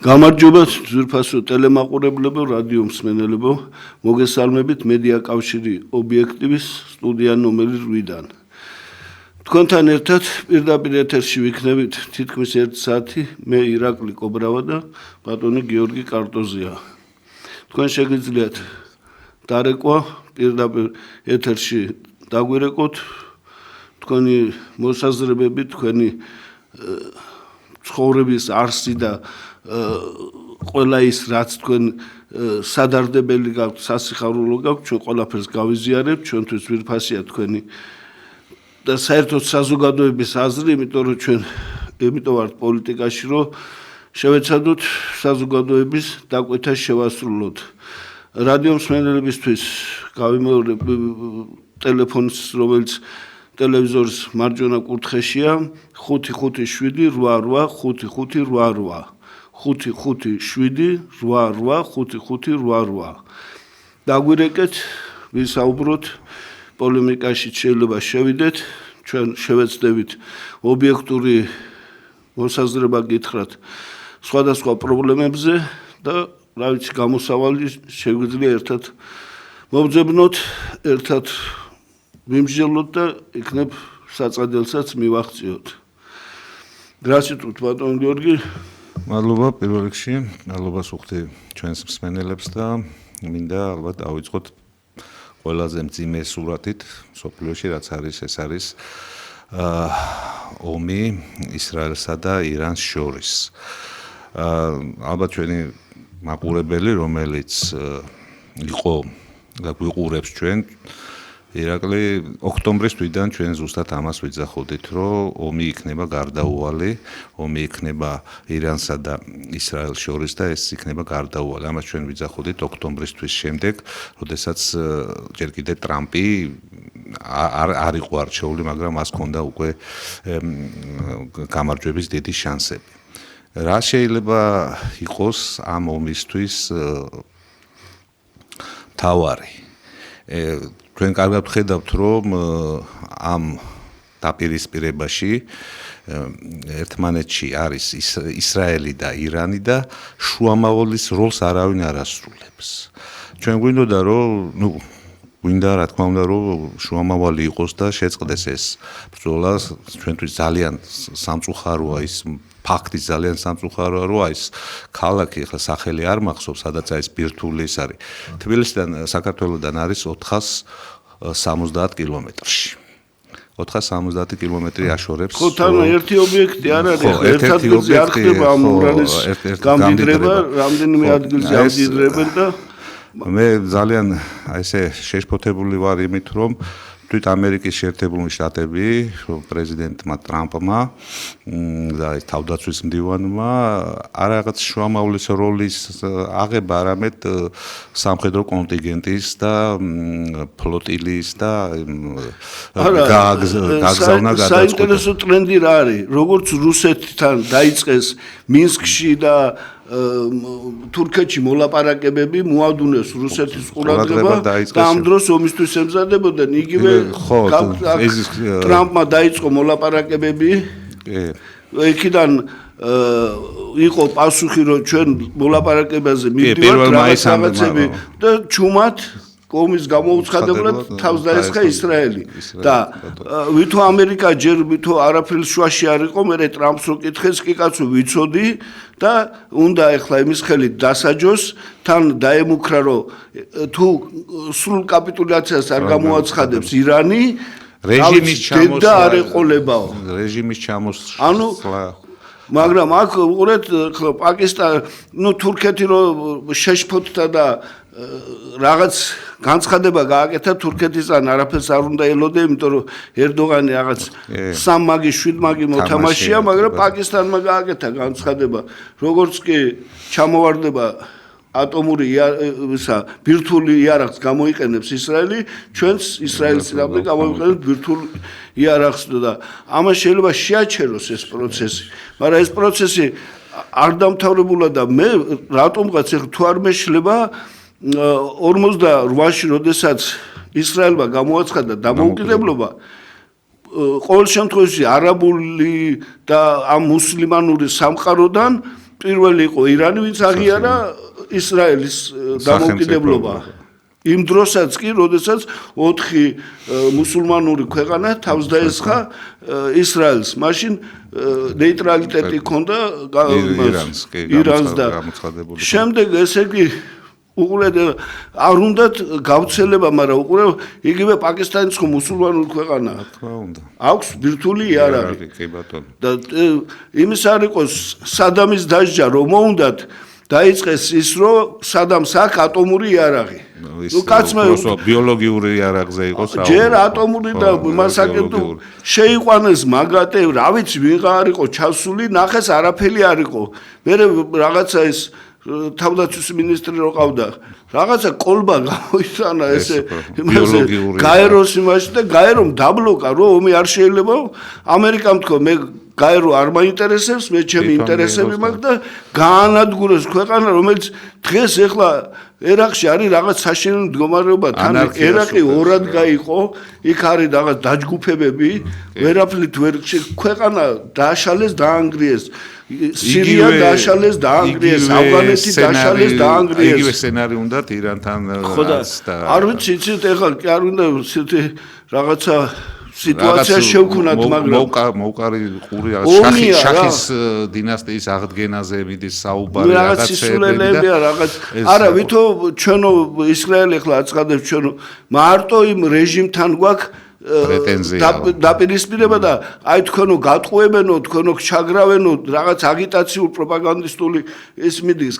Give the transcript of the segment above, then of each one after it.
გამარჯობა ძვირფასო ტელემაყურებლებო, რადიო მსმენელებო, მოგესალმებით მედია კავშირი ობიექტივის სტუდია ნომერი 8-დან. თქვენთან ერთად პირდაპირ ეთერში ვიქნებით თითქმის 1 საათი, მე ირაკლი კობრავა და ბატონი გიორგი კარტოზია. თქვენ შეგიძლიათ დარეკვა პირდაპირ ეთერში დაგვირეკოთ თქვენი მოსაზრებები, თქვენი ცხოვრების არსი და ყველა ის რაც თქვენ სადარდებელი გაქვთ, სასიხარულო გაქვთ, ჩვენ ყველაფერს გავიზიარებთ, ჩვენთვის ძვირფასია თქვენი და საერთოდ საზოგადოების აზრი, იმიტომ რომ ჩვენ ვართ პოლიტიკაში, რომ შევეცადოთ საზოგადოების დაკვეთა შევასრულოთ. რადიო მსმენელებისთვის გავიმეორებ ტელეფონს, რომელიც ტელევიზორის მარჯვენა კუთხეშია 557-88-5588. 557-88-5588. დაგვირეკეთ, ვისაუბროთ, პოლემიკაში შეიძლება შევიდეთ, ჩვენ შევეცდებით ობიექტური მოსაზრება გითხრათ სხვადასხვა პრობლემებზე და რა ვიცი, გამოსავალი შეგვიძლია ერთად მოვძებნოთ, ერთად ვიმსჯელოთ და იქნებ საწადილსაც მივახციოთ. რა სიტყვით, ბატონ გიორგი? მადლობა პირველ რიგში, მადლობას ვუხდი ჩვენს მსმენელებს და მინდა ალბათ დავიწყოთ ყველაზე მძიმე სურათით მსოფლიოში, რაც არის, ეს არის ომი ისრაელსა და ირანს შორის. ალბათ ჩვენი მაყურებელი, რომელიც იყო და გვიყურებს ჩვენ, ირაკლი ოქტომბრის თვიდან ჩვენ ზუსტად ამას ვიძახოდით, რომ ომი იქნება გარდაუვალი, ომი იქნება ირანსა და ისრაელს შორის და ეს იქნება გარდაუვალი. ამას ჩვენ ვიძახოდით ოქტომბრის თვის შემდეგ, როდესაც ჯერ კიდევ ტრამპი არ იყო არჩეული, მაგრამ მას ჰქონდა უკვე გამარჯვების დიდი შანსები. რა შეიძლება იყოს ამ ომისთვის მთავარი? ჩვენ კარგად ვხედავთ, რომ ამ დაპირისპირებაში ერთმანეთში არის ისრაელი და ირანი და შუამავლობის როლს არავინ არ ასრულებს. ჩვენ გვინდოდა, რომ გვინდა რა თქმა უნდა, რომ შუამავალი იყოს და შეწყდეს ეს ბრძოლა, ჩვენთვის ძალიან სამწუხაროა ის ფაქტი, ძალიან სამწუხაროა, რომ ის ქალაქი, ახლა სახელი არ მახსოვს, სადაც არის ბირთვული, ეს არის თბილისიდან, საქართველოსდან არის 470 კილომეტრში. 470 კილომეტრი აშორებს. ხო, თან ერთი ობიექტი არ არის, ერთ ადგილზე არ ხდება ამ ურანის გამდიდრება, რამდენიმე ადგილზე ამდიდრებენ და მე ძალიან ესე შეშფოთებული ვარ იმით, რომ თვით ამერიკის შეერთებული შტატები პრეზიდენტმა ტრამპმა და თავდაცვის მდივანმა არ რაღაც შუამავლის როლის აღება, არამედ სამხედრო კონტინგენტის და ფლოტილის და გაგზავნა გადაწყვეტა. საინტერესო ტრენდი რა არის? როგორც რუსეთთან დაიწყეს მინსკში და თურქეთში მოლაპარაკებები, მოადუნეს რუსეთის ყურადღება და ამ დროს ომისთვის ემზადებოდნენ. იგივე ტრამპმა დაიწყო მოლაპარაკებები. იქიდან იყო პასუხი, რომ ჩვენ მოლაპარაკებაზე მივდივართ რაღაცები და ჩუმად ომის გამოუცხადებლად თავს დაესხა ისრაელი და ვითო ამერიკა ჯერ ვითო არაფრის შუაში არ იყო, მერე ტრამპს რო კითხეს, კი კაცო ვიცოდი და უნდა ეხლა იმის ხელით დასაჯოს, თან დაემუქრა, რომ თუ სრულ კაპიტულაციას არ გამოაცხადებს ირანი, რეჟიმის ჩამოსვლა არ ეყოლებაო. რეჟიმის ჩამოსვლა. ანუ მაგრამ აქ უყურეთ, პაკისტანი, თურქეთი რო შეშფოთდა და რაღაც განცხადება გააკეთა თურქეთისგან, არაფერს არ უნდა ელოდე, იმიტომ რომ ერდოღანი რაღაც 3 მაგი 7 მაგი მოთამაშია, მაგრამ პაკისტანმა გააკეთა განცხადება, როგორც კი ჩამოვარდება ატომური ბირთვული იარაღს გამოიყენებს ისრაელი, ჩვენც ისრაელის წინააღმდეგ გამოიყენებს ბირთვულ იარაღს და ამას შეიძლება შეაჩეროს ეს პროცესი, მაგრამ ეს პროცესი არ დამთავრებულა და მე რატომღაც თუ არ მეშლება 48-ში, როდესაც ისრაელმა გამოაცხადა დამოუკიდებლობა, ყოველ შემთხვევაში არაბული და ამ მუსლიმანური სამყაროდან პირველი იყო ირანი, ვინც აღიარა ისრაელის დამოუკიდებლობა. იმ დროსაც კი, როდესაც 4 მუსულმანური ქვეყანა თავს დაესხა ისრაელს. მაშინ ნეიტრალიტეტი ჰქონდა ირანს და შემდეგ ესე იგი უყურეთ არ უნდათ გავრცელება, მაგრამ უყურეთ იგივე პაკისტანის ხო მუსულმანური ქვეყანაა. თქმა უნდა. აქვს ბირთვული იარაღი. კი ბატონო. და იმის არ იყოს სადამის დასჯა რომ მოუნდათ დაიწყეს ის რომ სადამს აქვს ატომური იარაღი. ნუ კაცმა ბიოლოგიური იარაღზე იყოს საუბარი. ჯერ ატომური და მასაკეთო შეიყვანეს მაგათე, რა ვიცი, ვიღა არ იყო ჩასული, ნახეს არაფერი არ იყო. მე რაღაცა ეს თავდაცვის მინისტრი რო ყავდა, რაღაცა კოლბა გამოიტანა ესე იმაზე გაეროს იმაში და გაერომ დაბლოკა, რომ ომი არ შეიძლება. ამერიკამ თქვა მე გაერო არ მაინტერესებს, მე ჩემი ინტერესები მაქვს და გაანადგურეს ქვეყანა, რომელიც დღეს ეხლა ერაყში არის რაღაც საშინელი მდგომარეობა, თან ერაყი ორად გაიყო, იქ არის რაღაც დაჯგუფებები, ვერაფრით ვერ ქვეყანა დააშალეს, დაანგრიეს. სირია დააშალეს, დაანგრიეს, ავღანეთი დააშალეს, დაანგრიეს. იგივე სცენარი უნდა ირანთან და არ ვიცი, იცით ეხლა კი არ უნდა ისეთი რაღაცა სიტუაცია შევქვნათ, მაგრამ მოუკარი ყური შახის დინასტიის აღდგენაზე მიდის საუბარი რაღაცეები და რაღაც არა ვითო ჩვენო ისრაელი ახლა აცხადებს ჩვენო მარტო იმ რეჟიმთან გვაქვს დაპირისპირება და აი თქვენო გატყუებენო, თქვენო ჩაგრავენო რაღაც აგიტაციურ პროპაგანდისტული ეს მიდის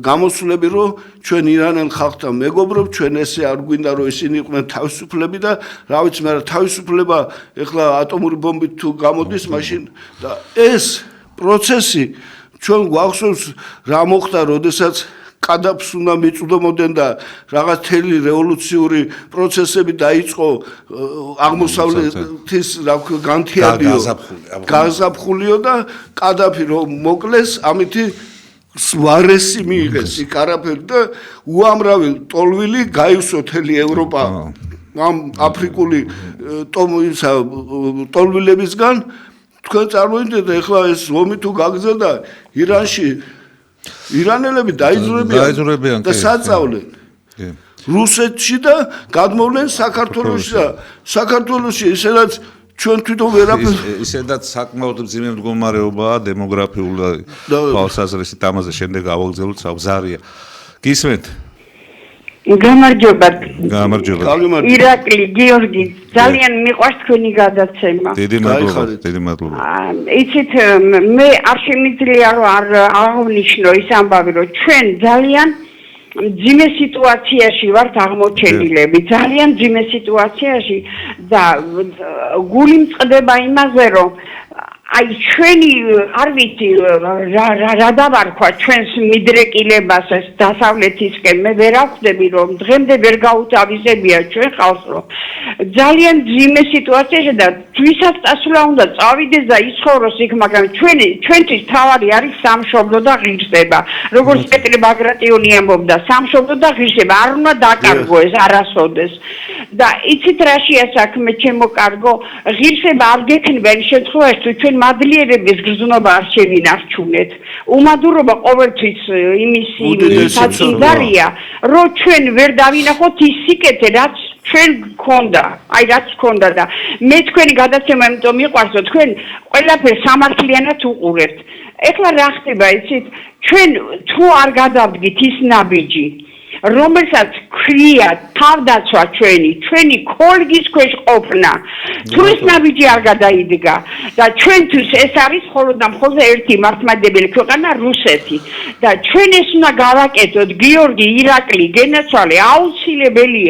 გამოსვლები რომ ჩვენ ირანელ ხალხთან მეგობრობ, ჩვენ ესე არ გვინდა რომ ისინი იყვნენ თავისუფლები და რა ვიცი, მაგრამ თავისუფლება ეხლა ატომური ბომბით თუ გამოდის, მაშინ და ეს პროცესი ჩვენ გვახსოვს რა მოხდა, როდესაც კადაფს უნდა მიწვდომოდნენ და რაღაც თელი რევოლუციური პროცესები დაიწყო აღმოსავლეთის განთიადიო და კადაფი რომ მოკლეს, ამითი სვარესი მიიღეს იქ არაფერი და უამრავი ტოლვილი გაივსო თელი ევროპა ამ აფრიკული ტოლვილებისგან. თქვენ წარმოიდგინეთ ეხლა ეს ომი თუ გაგრძელდა ირანში ირანელები დაიძრებიან და საწავლენ რუსეთში და გადმოვლენ საქართველოში და საქართველოში ისედაც ჩვენ თვითონ ვერაფერს ისედაც საკმაოდ მძიმე მდგომარეობაა დემოგრაფიული თვალსაზრისით, ამაზე შემდეგ გავაგრძელოთ საბზარია. გისმენთ? გამარჯობა. ირაკლი, გიორგი, ძალიან მიყვარს თქვენი გადაცემა. დიდი მადლობა. იცით, მე არ შემიძლია რომ არ აღნიშნო ის ამბავი, რომ ჩვენ ძალიან მძიმე სიტუაციაში ვართ აღმოჩენილები, ძალიან მძიმე სიტუაციაში და გული მწყდება იმაზე, რომ აი ჩვენი არ ვიცი რა დავარქვა ჩვენს მიდრეკილებას ეს დასავლეთისკენ მე ვერ ახვდები რომ დღემდე ვერ გაუთავისებია ჩვენ ხალხს რომ ძალიან ძიმე სიტუაციაში და ვისაც წასვლა უნდა წავიდეს და იცხოვროს იქ, მაგრამ ჩვენთვის თავარი არის სამშობლო და ღირსება, როგორც პეტრე ბაგრატიონი ამბობდა, სამშობლო და ღირსება არ უნდა დაკარგო ეს არასოდეს და იცით რა შეასაქმე ჩემო კარგო, ღირსება არ გექნება იმ შემთხვევაში თუ ჩვენ მადლიერების გრძნობა არ შევინარჩუნეთ. უმადურობა ყოველთვის იმის საწინდარია, რომ ჩვენ ვერ დავინახოთ ის სიკეთე, რაც ჩვენ გქონდა, აი რაც გქონდა და მე თქვენი გადაცემა იმიტომ მიყვარს, რომ თქვენ ყველაფერს სამართლიანად უყურებთ. ეხლა რა ხდება, იცით, ჩვენ თუ არ გადავდგით ის ნაბიჯი, რომელსაც ქვია თავდაცვა ჩვენი ქოლგის ქვეშ ყოფნა, თუ ეს ნაბიჯი არ გადაიდგა და ჩვენთვის ეს არის მხოლოდ და მხოლოდ ერთი მართლმადიდებელი ქვეყანა რუსეთი და ჩვენ ეს უნდა გავაკეთოთ, გიორგი, ირაკლი, გენაცვალე, აუცილებელი,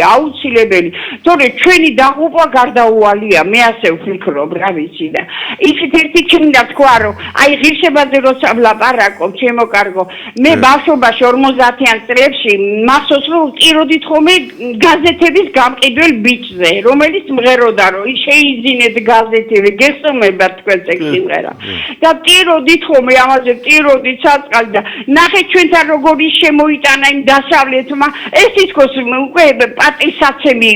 თორე ჩვენი დაღუპვა გარდაუვალია, მე ასე ვფიქრობ, რა ვიცი და იცით ერთი მინდა თქვა, რომ აი ღირსებაზე როცა ვლაპარაკობ, ჩემო კარგო, მე ბავშვობაში 50-იან წლებში მახსოვს რომ ვკიროდით ხოლმე გაზეთების გამყიდველ ბიჭზე, რომელიც მღეროდა რომ შეიძინეთ გაზეთები, გესწომებათ თქვენ ეგ სიმღერა. და ტიროდით ხომ ამაზე ტიროდით საწყალი და ნახეთ ჩვენთან როგორი შემოიტანა იმ დასავლეთმა ეს თითქოს უკვე პატისაცემი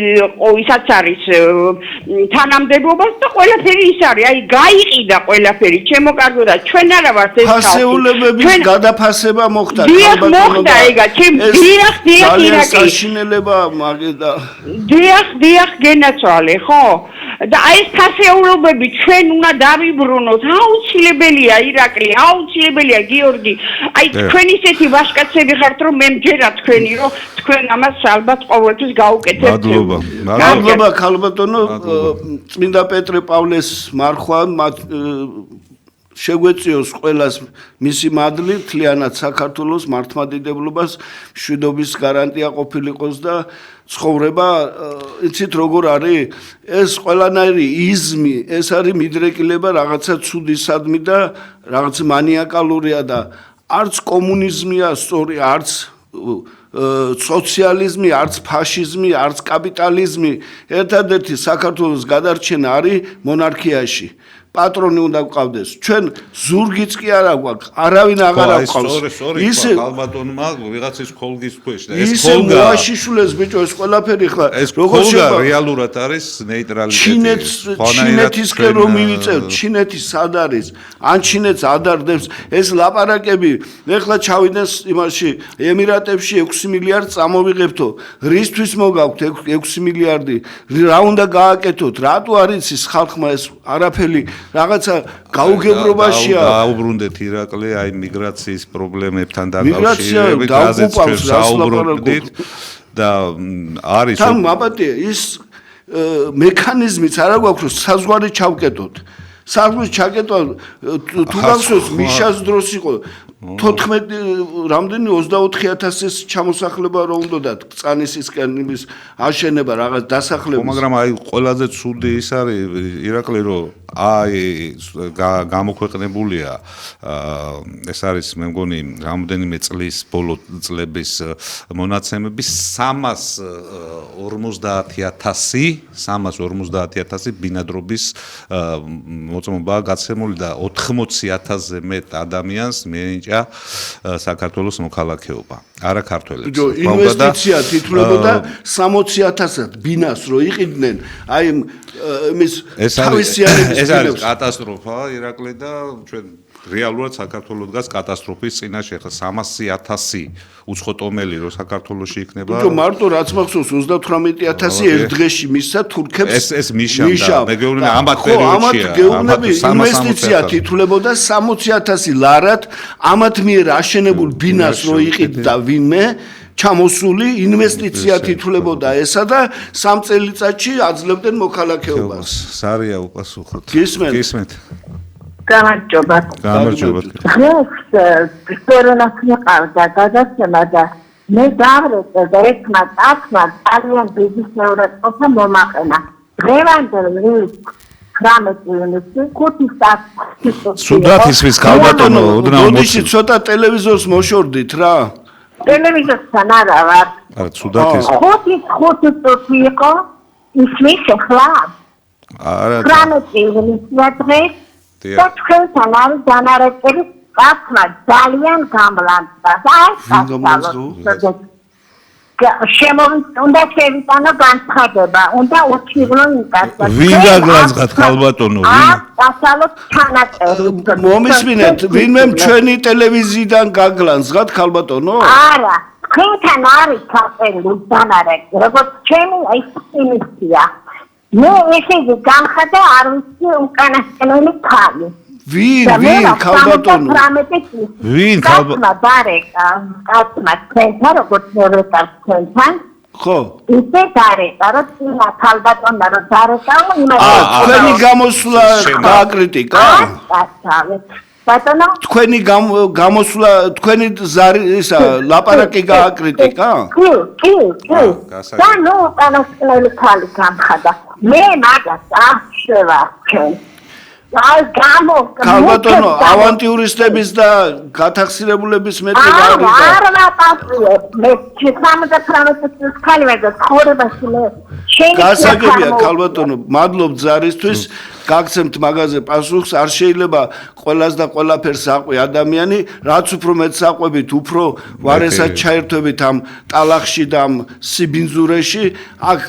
ისაც არის თანამდებობას და ყველაფერი ის არის აი გაიყიდა ყველაფერი ჩემო კარგო და ჩვენ არა ვართ ეს ფასეულებების გადაფასება მოხდა დიახ მოხდა ეგა ჩემ დიახ ირაკი საშინელება მაგედა დიახ გენაცვალე ხო და აი ეს ფასეულობები ჩვენ უნდა დავიბრუნოთ აუცილებელია ირაკლი აუცილებელია გიორგი აი თქვენ ისეთი ვაჟკაცები ხართ რომ მე მჯერა თქვენი რომ თქვენ ამას ალბათ ყოველთვის გაუკეთებთ მადლობა ქალბატონო წმინდა პეტრე პავლეს მარხვა შეგვეწიოს ყველას მისი მადლი მთლიანად საქართველოს მართლმადიდებლობას მშვიდობის გარანტია ყოფილიყოს და ცხოვრება იცით როგორ არის ეს ყველანაირი იზმი ეს არის მიდრეკილება რაღაცა ცუდისადმი და რაღაც მანიაკალურია და არც კომუნიზმია სწორი არც სოციალიზმი არც ფაშიზმი არც კაპიტალიზმი ერთადერთი საქართველოს გადარჩენა არის მონარქიაში პატრონი უნდა გყავდეს ჩვენ ზურგიც კი არა გვაქვს არავინ აღარ აქვს ისე ალბათონმა ვიღაცის ხოლგის ქვეშ და ეს ხოლგა ისე მოაშიშულეს ბიჭო ეს ყველაფერი ხლა როგორ შეიძლება რეალურად არის ნეიტრალიტეტი ჩინეთისკენ რომ მივიწევთ ჩინეთი სად არის ან ჩინეთს ადარდებს ეს ლაპარაკები ეხლა ჩავიდნენ იმაში ემირატებში 6 მილიარდ წამოვიღებთო რისთვის მოგაქვთ 6 მილიარდი რა უნდა გააკეთოთ რატო არის ის ხალხმა ეს არაფერი რაღაცა გაუგებრობაშია დაუბრუნდეთ ირაკლი აი მიგრაციის პრობლემებთან დაკავშირებით რაზეც ჩვენ საუბრობდით და არის თან მაპატია ის მექანიზმიც არა გვაქვს რომ საზღვარი ჩავკეტოთ საზღვრის ჩაკეტვა თუ გახსოვს მიშას დროს იყო 14 რამდენი 24000-ის ჩამოსახლება რომ უნდათ წანისისკენ იმის აშენება რაღაც დასახლების მაგრამ აი ყველაზე ცუდი ის არის ირაკლი რომ აი გამოქვეყნებულია ეს არის მე მგონი რამდენიმე წლის ბოლო წლების მონაცემები 350,000 ბინადრობის მოწმობა გაცემული და 80,000-ზე მეტ ადამიანს მიენიჭა საქართველოს მოქალაქეობა არა ქართველებს ინვესტიცია თითოეულოდა 60,000 ბინას რო იყიდნენ აი იმის თავისიანების ეს არის კატასტროფა ირაკლი და ჩვენ რეალურად საქართველოს დგას კატასტროფის წინაშე ხა 300,000 უცხოტომელი რო საქართველოში იქნება ბიჭო მარტო რაც მახსოვს 38,000 ერთ დღეში მისცა თურქებს ეს მიშა მე გეუბნები ამათ პერიოდშია ამათ ინვესტიცია თითოეულოდა 60,000 ლარად ამათ მიერ აშენებულ ბინას რო იყიდდა ვინმე ჩამოსული ინვესტიცია თითოეულოდა ესა და 3 წელიწადში აძლევდნენ მოქალაქეობას სარია უპასუხოთ გისმენთ გამარჯობათ. დღეს კორონას მიყავდა გადაცემა და მე დავრეწე და ერთმა წასმა ძალიან დიდი შეურაცხყოფა მომაყენა. დღევანდელ 19 ივნისში 5 საათი სუდათ ისვის ქალბატონო ოდნავ მოდიში ცოტა ტელევიზორს მოშორდით რა. ტელევიზორთან არა ვარ. სუდათ ის 5 წუთი იყო ისმის ახლა. არა 19 ივნისია დღეს და თქვენთან არის დანარეკების წასვლა ძალიან გამლანდა. უნდა შევიტანო განცხადება, უნდა უჩივლო ინტერესს. ვინ გაგლანძღათ ქალბატონო? დასალოთ ჩანაწერი. მომისმინეთ, ვინმე ჩვენი ტელევიზიიდან გაგლანძღათ ქალბატონო? არა, თქვენთან არის ჩაწერილი დანარეკი, როგორც ჩემი ეს იმისია. მე ესე გამხადა არ ვიცი უკანასკნელი ქალი. ვინ ქალბატონო? ვინ ქალბატონო? დარეკა, კაცმა თქვენთან როგორც მოვეკავ თქვენთან. ხო. ისე დარეკა, რომ წინა ქალბატონმა რომ დარეკა, თქვენი გამოსვლა გააკრიტიკა? ბატონო? თქვენი გამოსვლა, თქვენი ისა ლაპარაკი გააკრიტიკა? კი. და ნუ უკანასკნელი ქალი გამხადა. მე მაგას აღშევა ჩვენ. ქალბატონო ავანტიურისტების და გათახსირებულების მეტი არა გარდა ვაპასუებ მე 19 წლის ხალი ვარ და ცხოვრებაში მე გასაგებია ქალბატონო მადლობ ზარისთვის გაგცემთ მაგაზე პასუხს არ შეიძლება ყველას და ყველაფერს აყვი ადამიანი რაც უფრო მეც აყვებით უფრო ვარესად ჩაერთვებით ამ ტალახში და ამ სიბინძურეში აქ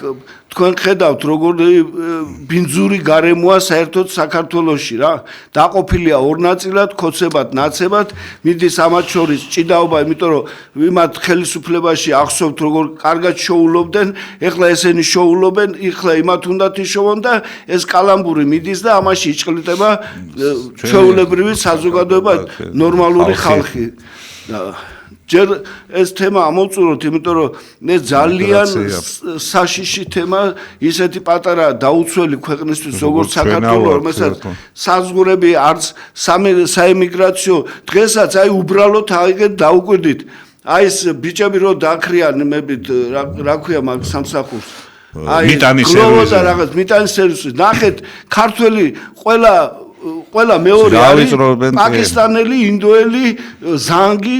თქვენ ხედავთ როგორ ბინძური გარემოა საერთოდ საქართველოში რა დაყოფილია ორ ნაწილად ქოცებად ნაცებად მიდის ამათ შორის ჭიდაობა იმიტომ რომ იმათ ხელისუფლებაში ახსოვთ როგორ კარგად შოულობდნენ ეხლა ესენი შოულობენ ეხლა იმათ უნდათ იშოვონ და ეს კალამბური მიდის და ამაში იჭყლიტება ჩვეულებრივი საზოგადოება ნორმალური ხალხი ჯერ ეს თემა ამოვწუროთ, იმიტომ რომ მე ძალიან საშიში თემა ისეთი პატარა დაუცველი ქვეყნისთვის როგორც საქართველოს, რომელსაც საზღურები არც საემიგრაციო დღესაც აი უბრალოდ აიგეთ დაუკვირდით. აი ეს ბიჭები რო დააქრიანებებით, რა ქვია მაგ სამსახურს. აი გლოვოდა რაღაც მიტანის სერვისი. ნახეთ, ქართველი ყველა მეორე არის პაკისტანელი, ინდოელი, ზანგი,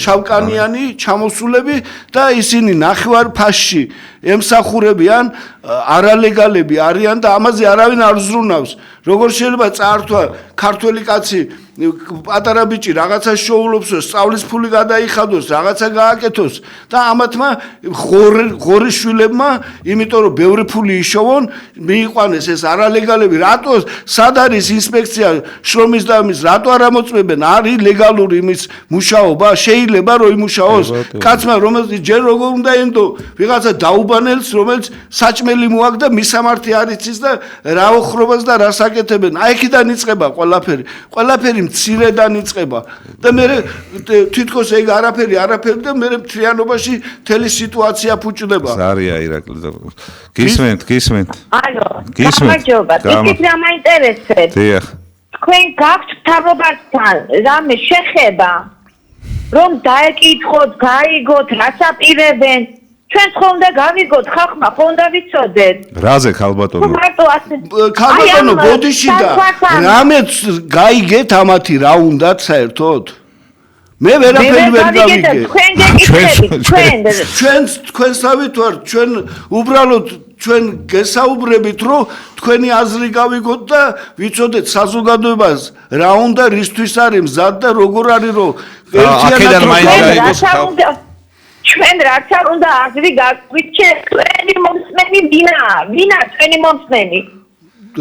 შავკანიანი ჩამოსულები და ისინი ნახევარ ფასში ემსახურებიან არალეგალები არიან და ამაზე არავინ არ ზრუნავს. როგორ შეიძლება წაართვა ქართველი კაცი პატარა ბიჭი რაღაცა შოულობს, სწავლის ფული გადაიხადოს, რაღაცა გააკეთოს და ამათმა ღორი შვილებმა, იმიტომ რომ ბევრი ფული იშოვონ, მიიყვანეს ეს არალეგალები. რატო სად არის ინსპექცია შრომის და ამის, რატო არ ამოწმებენ? არის ლეგალური იმის მუშაობა, შეიძლება რომ იმუშაოს კაცმა, რომელიც ჯერ როგორ უნდა ენდო ვიღაცა დაუბანელს, რომელიც საჭმელი მოაქვს და მისამართი არ იცის და რა ოხრობას და რას აკეთებენ. აი იქიდან იწყება ყველაფერი მცირედან იწყება და მე თითქოს ეგ არაფერი და მე მთლიანობაში მთელი სიტუაცია ფუჭდება. ზარია ირაკლი. გისმენთ. ალო, გამარჯობა. ისიც რა მაინტერესებს. დიახ. თქვენ გაქვთ მთავრობასთან რამე შეხება, რომ დაეკითხოთ, გაიგოთ, რას აპირებენ? ჩვენ ხომ და გავიგოთ, ხალხმა ხომ და ვიცოდეთ. რაზე ქალბატონო? ქალბატონო ბოდიში და რამეც გაიგეთ ამათი რა უნდათ საერთოდ? მე ვერაფერი ვერ გავიგე. თქვენსავით ვარ, ჩვენ უბრალოდ ჩვენ გესაუბრებით, რომ თქვენი აზრი გავიგოთ და ვიცოდეთ საზოგადოებას რა უნდა რისთვის არის მზად და როგორ არის რომ აქედან მაინც გაიგოს ჩვენ რაც არ უნდა აზრი გაგვიჩნდეს თქვენი მომსმენი ვინა თქვენი მომსმენი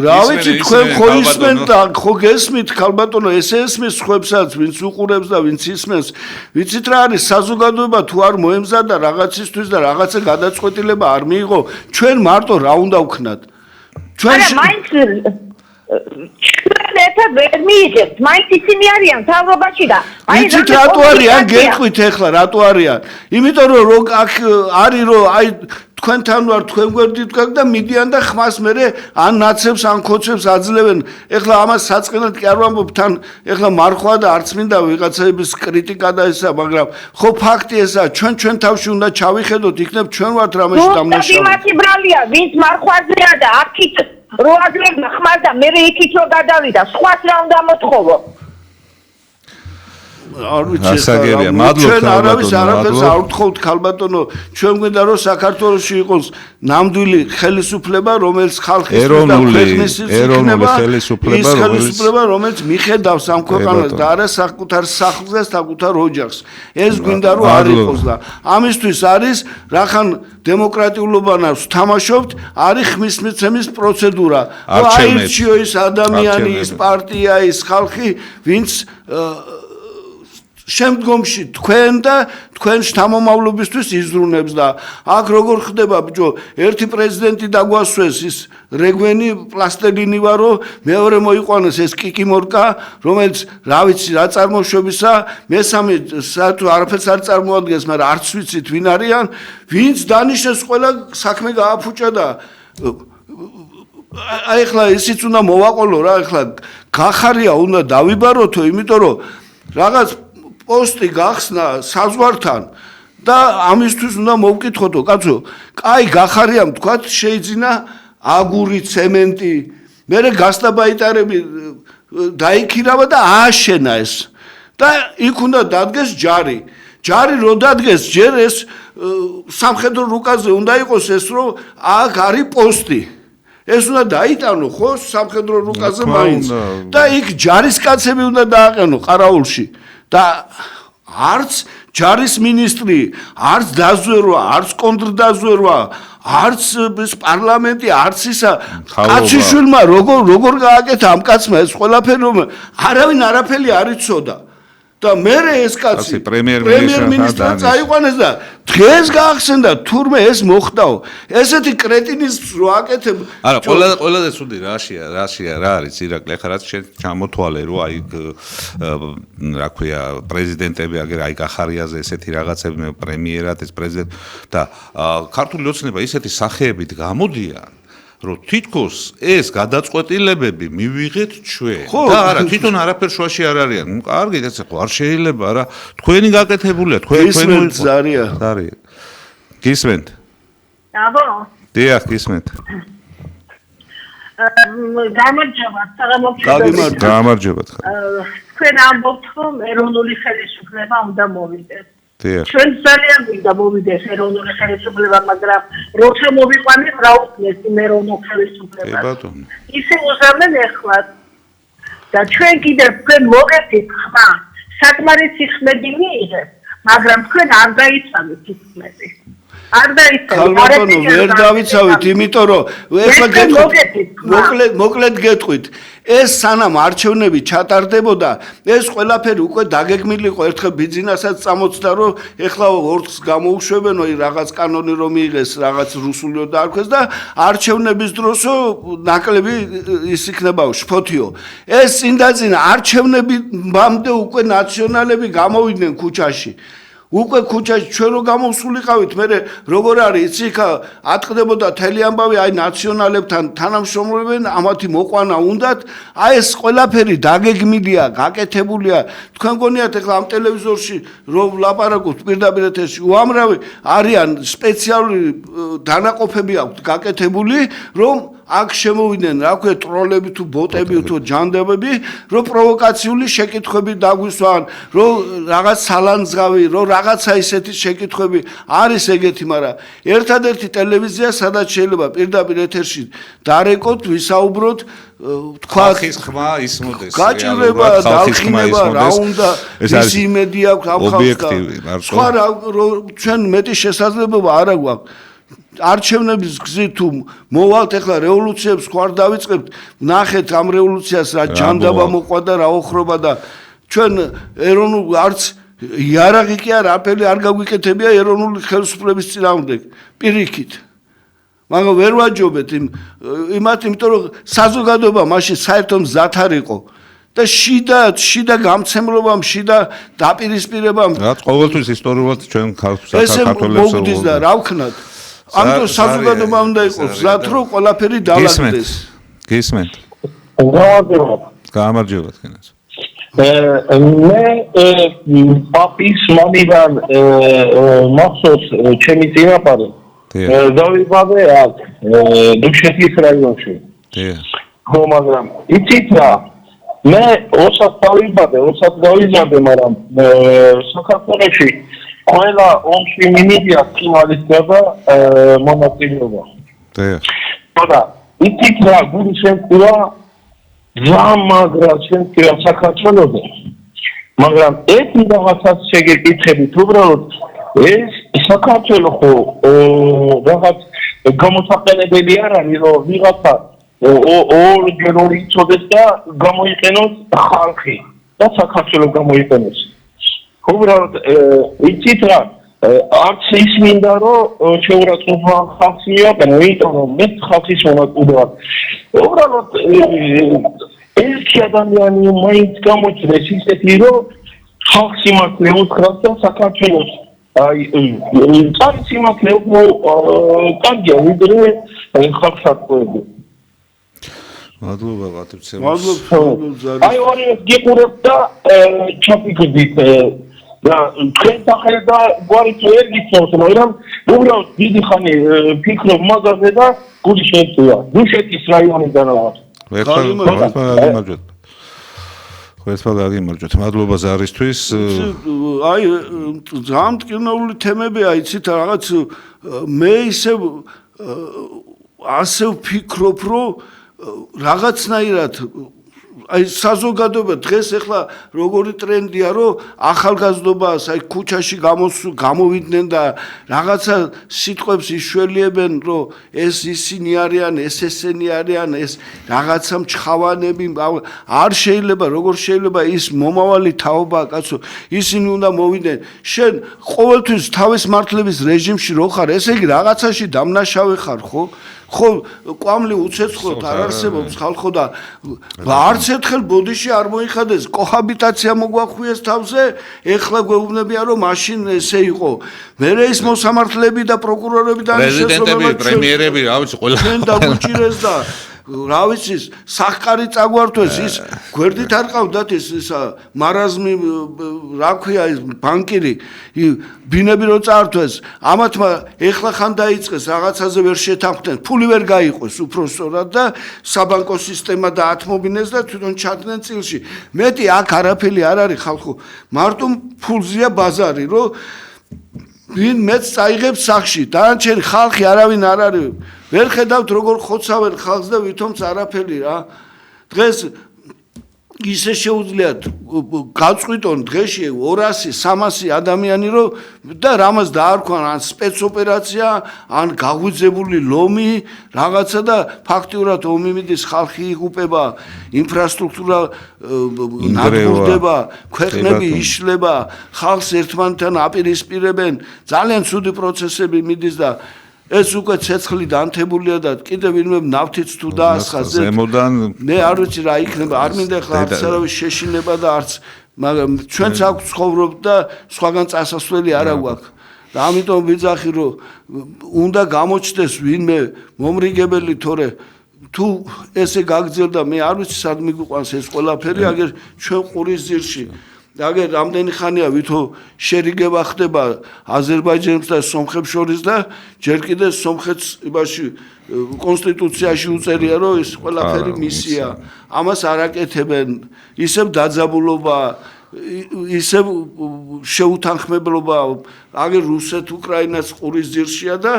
რა ვიცი თქვენ ხო ისმენთ და ხო გესმით ქალბატონო ესე ესმის ხვებსაც ვინც უყურებს და ვინც ისმენს ვიცით რა არის საზოგადოება თუ არ მოემზადა რაღაცისთვის და რაღაცა გადაწყვეტილება არ მიიღო ჩვენ მარტო რა უნდა ვქნათ ჩვენ მაინც ჩვენ ერთად ვერ მიიღებთ მაინც ისინი არიან თავრობაში და ვიცით რატო არიან გეტყვით ეხლა რატო არიან იმიტომ რომ აქ არის რომ აი თქვენთან ვარ თქვენ გვერდით ვკაკ და მიდიან და ხმას მერე ან ნაცებს ან ქოცებს აძლევენ ეხლა ამას საწყენად კი არ ვამბობ თან ეხლა მარხვა და არც მინდა ვიღაცების კრიტიკა და ესა მაგრამ ხო ფაქტი ესაა ჩვენ თავში უნდა ჩავიხედოთ იქნებ ჩვენ ვართ რამეში დამნაშავე იმათი ბრალია ვინც მარხვაზეა და აქით რო აგლებდა ხმას და მე იქით რო გადავიდა სხვას რა უნდა მოთხოვო არ ვიცი ასაგებია მადლობთ ჩვენ არაფერს არ ვთხოვთ ქალბატონო ჩვენ გვინდა რომ საქართველოში იყოს ნამდვილი ხელისუფლება რომელიც ხალხისთვის და ქვეყნისთვის იქნება ის ხელისუფლება რომელიც მიხედავს ამ ქვეყანას და არა საკუთარ სახლს საკუთარ ოჯახს ეს გვინდა რომ არ იყოს და ამისთვის არის რახან დემოკრატიულობანას თამაშობთ არის ხმისმიცემის პროცედურა აირჩიო ის ადამიანი ის პარტია ის ხალხი ვინც შემდგომში თქვენ და თქვენ შთამომავლობისთვის იზრუნებს და აქ როგორ ხდება ბიჭო ერთი პრეზიდენტი დაგვასვეს ის რეგვენი პლასტელინი ვარო მეორე მოიყვანეს ეს კიკიმორკა რომელიც რა ვიცი რა წარმოშობისა მესამე საერთოდ არაფერს არ წარმოადგენს მაგრამ არც ვიცით ვინ არიან ვინც დანიშნეს ყველა საქმე გააფუჭა და აი ახლა ისიც უნდა მოვაყოლო რა ახლა გახარია უნდა დავიბაროთო იმიტომ რომ რაღაც პოსტი გახსნა საზღვართან და ამისთვის უნდა მოვკითხოთო კაცო კაი გახარიამ თქვათ შეიძინა აგური ცემენტი მერე გასტაბაიტარები დაიქირავა და ააშენა ეს და იქ უნდა დადგეს ჯარი რო დადგეს ჯერ ეს სამხედრო რუკაზე უნდა იყოს ეს რომ აქ არის პოსტი ეს უნდა დაიტანო ხო სამხედრო რუკაზე მაინც და იქ ჯარისკაცები უნდა დააყენო ყარაულში და არც ჯარის მინისტრი არც დაზვერვა არც კონტრდაზვერვა არც ეს პარლამენტი არც ისა კაციშვილმა როგორ გააკეთა ამ კაცმა ეს ყველაფერი არავინ არაფერი არ იცოდა და მერე ეს კაცი პრემიერ-მინისტრად წაიყვანეს და დღეს გაახსენდა თურმე ეს მოხდაო ესეთი კრეტინის რო აკეთებ არა ყველაზე ცუდი რაშია რა არის ირაკლი ახლა რაც ჩამოთვალე რომ აი რა ქვია პრეზიდენტები აგერ აი კახარიაზე ესეთი რაღაცები პრემიერად ეს პრეზიდენტ და ქართული ოცნება ისეთი სახეებით გამოდიან რომ თითქოს ეს გადაწყვეტილებები მივიღეთ ჩვენ და არა თვითონ არაფერ შუაში არ არიან. ნუ კარგი ეს ხო არ შეიძლება რა თქვენი გაკეთებულია თქვენ ზარია. გისმენთ? აბა. დიახ გისმენთ. გამარჯობა. თქვენ ამბობთ რომ ეროვნული ხელისუფლება უნდა მოვიდეს. დიახ. ჩვენ ძალიან გვინდა მოვიდეს ეროვნული ხელისუფლება, მაგრამ როცა მოვიყვანეთ რა უქმნეს იმ ეროვნულ ხელისუფლებას. ისე უზამენ ეხლა და ჩვენ კიდევ თქვენ მოგეთით ხმა, საკმარისი ხმები მიიღეთ, მაგრამ თქვენ არ დაიცავით ის ხმები. არ დაიცავით. ხალბატონო ვერ დავიცავით, იმიტომ რომ ეხლა მოკლედ გეტყვით. ეს სანამ არჩევნები ჩატარდებოდა, ეს ყველაფერი უკვე დაგეგმილი იყო. ერთხელ ბიძინასაც წამოწდა, რომ ეხლა ორს გამოუშვებენო რაღაც კანონი რომ მიიღეს, რაღაც რუსულიო დაარქვეს და არჩევნების დროსო ნაკლები ის იქნებაო, შფოთიო. ეს წინდაძინა არჩევნებამდე უკვე ნაციონალები გამოვიდნენ ქუჩაში. უკვე ქუჩაში ჩვენ რო გამოვსულიყავით, მე როგორ არის, იცი იქ ატყდებოდა თელი ამბავი, აი ნაციონალებთან თანამშრომლობენ, ამათი მოყვანა უნდათ, აი ეს ყველაფერი დაგეგმილია, გაკეთებულია. თქვენ გონიათ ეხლა ამ ტელევიზორში რომ ლაპარაკობთ პირდაპირ ეთერში, უამრავი არიან სპეციალური დანაყოფები აქვთ გაკეთებული, რომ აქ შემოვიდნენ, რა ქვია, ტროლები თუ ბოტები თუ ჯანდაბები, რომ პროვოკაციული შეკითხვები დაგვისვან, რომ რაღაც სალანძღავი, რომ რაღაცა ისეთი შეკითხვები არის ეგეთი, მაგრამ ერთადერთი ტელევიზია, სადაც შეიძლება პირდაპირ ეთერში დარეკოთ, ვისაუბროთ, თქვა ხის ხმა ისმოდეს. გაჭირება, დალხინება, რა უნდა, ისი იმედი აქვს ამ ხალხს. სხვა ჩვენ მეტი შესაძლებლობა არ აქვს. არჩევნების გზით თუ მოვალთ ეხლა რევოლუციებს ხო არ დავიწყებთ ნახეთ ამ რევოლუციას რა ჯანდაბა მოყვა და რა ოხრობა და ჩვენ ეროვნულ არც იარაღი კი არ აფელი არ გაგვიკეთებია ეროვნული ხელისუფლების წინააღმდეგ პირიქით მაგრამ ვერ ვაჯობეთ იმიტომ რომ საზოგადოება მაშინ საერთოდ მზად არ იყო და შიდა გამცემლობამ შიდა დაპირისპირებამ რა ყოველთვის ისტორიულად ჩვენ საქართველოს მოგდის და რა ვქნათ ამიტომ საზოგადოება უნდა იყოს მზად რომ ყველაფერი დაალაგდეს. გისმენთ? გამარჯობა თქვენს. მე პაპის მამიდან მახსოვს ჩემი წინაპარი. დავიბადე აქ დუშეთის რაიონში. ხო, მაგრამ იცით რა მე 20 დავიბადე, 20 დავიზარდე, მაგრამ საქართველოში ყველა ომში მინიდია ფინალისტია და მონაწილეობა. და იცით რა გული შემკურა ზამაგრა შემკურა საქართველოზე. მაგრამ ერთი რაღაცას შეგეკითხებით უბრალოდ ეს საქართველო ხო რაღაც გამოსაყენებელი არ არის რომ ვიღაცა ორგანორი წოდეს და გამოიყენოს ხალხი და საქართველო გამოიყენოს. უბრალოდ იცით რა არც ის მინდა რომ შეურაცხყოფა ხალხს მიაყენო, იმიტომ რომ მე ხალხის მონაწილეა. უბრალოდ ერთი ადამიანი მაინც გამოჩნდეს ისეთი რომ ხალხს იმართლე უთხრას და საქართველოს აი წარს იმართლე კარგია ვიდრე ხალხს ატყუები. მადლობა ბატონო. მადლობა. აი ორი გიყურებ და ჩაფიქრდით და თქვენ სახელი და გვარი წერ გიწევს, მაგრამ უბრალოდ დიდი ხანი ფიქრობ მაგაზე და გული შეწია. დუშეთის რაიონიდან ვარ. გაგიმარჯვეთ. მადლობა ზარისთვის. აი ძალიან მტკივნეული თემებია, იცით რაღაც მე ისევ ასე ვფიქრობ, რომ რაღაცნაირად აი საზოგადოება დღეს ახლა როგორი ტრენდია, რომ ახალგაზრდობას აი ქუჩაში გამოვიდნენ და რაღაცა სიტყვებს იშველიებენ, რომ ეს ისინი არიან, ეს ესენი არიან, ეს რაღაცა მჩხავანები არ შეიძლება, როგორ შეიძლება ის მომავალი თაობა, კაცო, ისინი უნდა მოვიდნენ. შენ ყოველთვის თავის მართლების რეჟიმში რო ხარ, ესე იგი რაღაცაში დამნაშავე ხარ, ხო? ხო კვამლი უცეცხლოდ არ არსებობს ხალხო და არც ერთხელ ბოდიში არ მოიხადეს კოჰაბიტაცია მოგვახვიეს თავზე ეხლა გვეუბნებიან რომ მაშინ ესე იყო მერე ის მოსამართლეები და პროკურორები და პრეზიდენტები პრემიერები რა ვიცი ყველა დაგვიჭირეს და რა ვიცი სახკარი წაგვართვეს ის გვერდით არ ყავდათ ისა მარაზმი რა ქვია ის ბანკირი ბინები რო წაართვეს ამათმა ეხლა ხან დაიწყეს რაღაცაზე ვერ შეთანხმდნენ ფული ვერ გაიყვეს უფრო სწორად და საბანკო სისტემა დაათმობინეს და თვითონ ჩადნენ წილში მეტი აქ არაფერი არ არის ხალხო მარტო ფულზეა ბაზარი რომ ვინ მეც წაიღებს სახში დანარჩენი ხალხი არავინ არ არის ვერ ხედავთ როგორ ხოცავენ ხალხს და ვითომც არაფერი რა დღეს ისე შეუძლიათ გაწყვიტონ დღეში 200-300 ადამიანი რომ და რამას დაარქვან ან სპეცოპერაცია ან გაღვიძებული ლომი რაღაცა და ფაქტიურად ომიმიდის ხალხი იღუპება ინფრასტრუქტურა ნადგურდება ქვეყნები იშლება ხალხს ერთმანეთთან აპირისპირებენ ძალიან ცუდი პროცესები მიდის და ეს უკვე ცეცხლი დანთებულია და კიდევ ვინმე ნავთიც თუ დაასხას ზემოდან მე არ ვიცი რა იქნება არ მინდა ხლა არც არავის შეშინება და არც მაგრამ ჩვენც აქ ცხოვრობ და სხვაგან წასასვლელი არ აქვს და ამიტომ ვიძახი რომ უნდა გამოჩნდეს ვინმე მომრიგებელი თორე თუ ესე გაგრძელდა მე არ ვიცი სად მიგვიყვანს ეს ყველაფერი აგერ ჩვენ ყურის ძირში აგერ რამდენი ხანია ვითო შერიგება ხდება აზერბაიჯანს და სომხებს შორის და ჯერ კიდევ სომხეთს იმაში კონსტიტუციაში უწერია რომ ეს ყველაფერი მისია ამას არ აკეთებენ ისევ დაძაბულობა ისევ შეუთანხმებლობა აგერ რუსეთ უკრაინას ყურის ძირშია და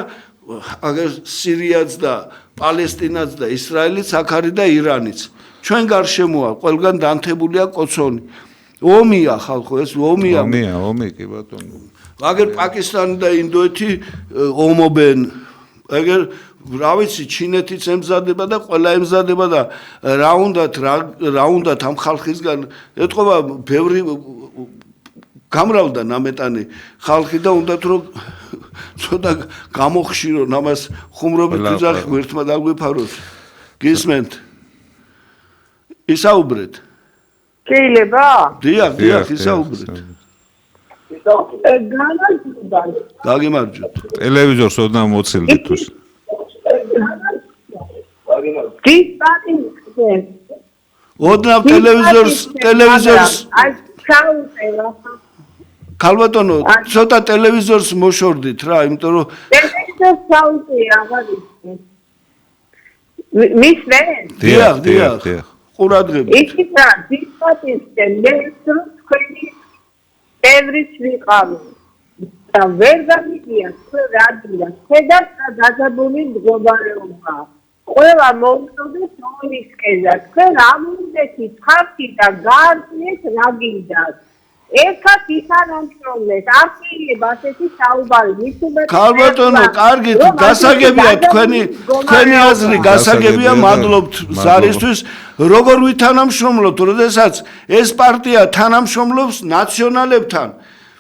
აგერ სირიაც და პალესტინაც და ისრაელიც აქ არის და ირანიც ჩვენ გარშემოა ყველგან დანთებულია კოცონი ომია ხალხო ეს ომია ომი კი ბატონო აგერ პაკისტანი და ინდოეთი ომობენ აგერ რა ვიცი ჩინეთიც ემზადება და ყველა ემზადება და რა უნდათ ამ ხალხისგან ეთყობა ბევრი გამრავლდა ნამეტანი ხალხი და უნდათ რომ ცოტა გამოხშირონ ამას ხუმრობით ვიძახი ღმერთმა დაგვიფაროს გისმენთ ისაუბრეთ შეიძლება? დიახ, ისაუბრეთ. გაგიმარჯვეთ. ტელევიზორს ოდნავ მოცილდით თუს. ოდნავ ტელევიზორს აი ჩაუწერა. ქალბატონო, ცოტა ტელევიზორს მოშორდით რა, იმიტომ რომ ტელევიზორს ჩაუწერა, ვარიცი. მის მე? დიახ. ყურადღებით. ისიც რა, დისპატისკენ მესრუ თქვენი ევრიც ვიყავი. და ვერ გამიგია, თქვენ რადია, ხედავთ რა დაძაბული მდგომარეობა. ყველა მომწოდეთ ნოისკეზე, თქვენ ამუნდეთით ხართ და გაარწიეთ რა გინდათ. ერთად ისანამშრომლეთ, აფრიებ ასეთი საუბარი, მის უმეტეს ქალბატონო, კარგით, გასაგებია თქვენი აზრი, გასაგებია, მადლობთ ზარისთვის. როგორ ვითანამშრომლოთ, როდესაც ეს პარტია თანამშრომლობს ნაციონალებთან.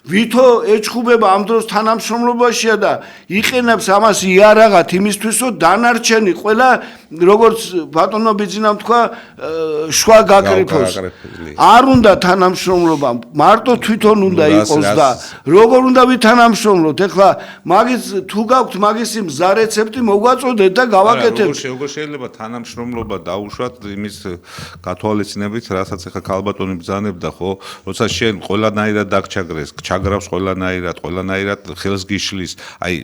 ვითო ეჩხუბება ამ დროს თანამშრომლობაშია და იყენებს ამას იარაღად იმისთვის, რომ დანარჩენი ყველა როგორც ბატონო ბიძინამ თქვა, შვა გაკრიფოს. არ უნდა თანამშრომლობა, მარტო თვითონ უნდა იყოს და როგორ უნდა ვითანამშრომლოთ? ეხლა მაგის თუ გაქვთ მაგის მზა რეცეპტი მოგვაწოდეთ და გავაკეთებთ. როგორ შეიძლება თანამშრომლობა დაუშვათ იმის გათვალისწინებით, რასაც ეხლა ქალბატონი ბრძანებდა, ხო? როცა შენ ყველანაირად დაგჩაგრეს, ჩაგრავს ყველანაირად ხელს გიშლის. აი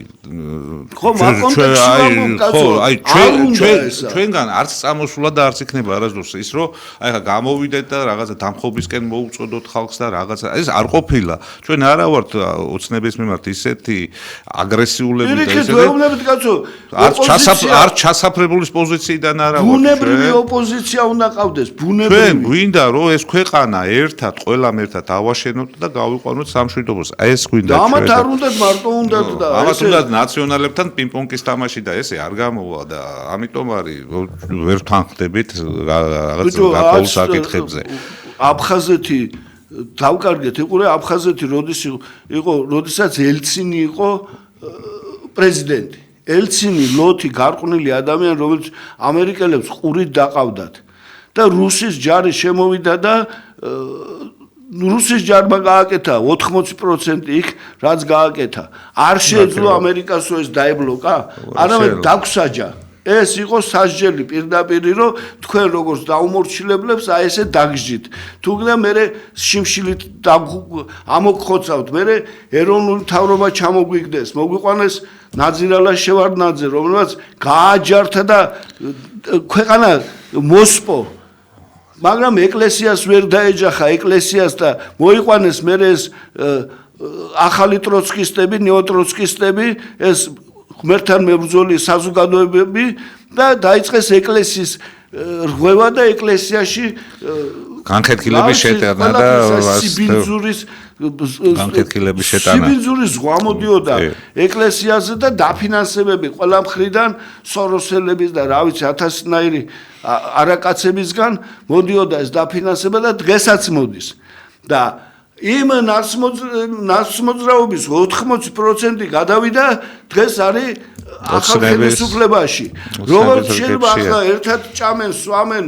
ხო, მაგ კონტექსტში ჩვენგან არც წამოსულა და არც იქნება არასდროს ის რომ აი ხა გამოვიდეთ და რაღაცა დამხობისკენ მოუწოდოთ ხალხს და რაღაცა ეს არ ყოფილა ჩვენ არა ვართ ოცნების მიმართ ისეთი აგრესიულები და ისეთი არ ჩასაფრებულის პოზიციიდან არა ვართ ბუნებრივი ოპოზიცია უნდა ყავდეს ბუნებრივი ჩვენ გვინდა რომ ეს ქვეყანა ერთად ყველამ ერთად ავაშენოთ და გავიყვანოთ სამშვიდობოს ეს გვინდა ჩვენ ამათ არ უნდათ მარტო უნდათ და ამათ უნდა ნაციონალებთან პინგ-პონგის თამაში და ესე არ გამოვა და ამიტომ არის ვერ თანხდებით რაღაც გაკოულ საკითხებზე. აფხაზეთი დავკარგეთ, იყურე აფხაზეთი როდესაც ელცინი იყო პრეზიდენტი. ელცინი ლოთი გარყვნილი ადამიანი, რომელიც ამერიკელებს ყურით დაყავდათ და რუსის ჯარი შემოვიდა და რუსის ჯარმა გააკეთა 80% იქ რაც გააკეთა. არ შეეძლო ამერიკას ეს დაებლოკა, არამედ დაგვსაჯა. ეს იყო სასჯელი პირდაპირ რომ თქვენ როგორც დაუმორჩილებლებს აი ესე დაგждით. თუმცა მე შიმშილით ამოგხოცავთ, მე ეროვნული თავრობა ჩამოგვიგდეს, მოგვიყვანეს ნაძირალა შევარდნაძე, რომელსაც გააჯართა და ქვეყანა მოსპო. მაგრამ ეკლესიას ვერ დაეჯახა ეკლესიას და მოიყვანეს მე ეს ახალი ტროცკისტები, ნეოტროცკისტები, ეს ღმერთთან მებრძოლი საზოგადოებები და დაიწყეს ეკლესიის რღვევა და ეკლესიაში განხეთქილების შეტანა და განხეთქილების შეტანა. სიბინძურის ზღვა მოდიოდა ეკლესიაზე და დაფინანსებები ყველა მხრიდან სოროსელების და რა ვიცი 1000-ნაირი არაკაცებისგან მოდიოდა ეს დაფინანსება და დღესაც მოდის. და იმ ნაცმოძრაობის 80% გადავიდა დღეს არის ახალ ხელისუფლებაში. როგორც შეიძლება ახლა ერთად ჭამენ, სვამენ,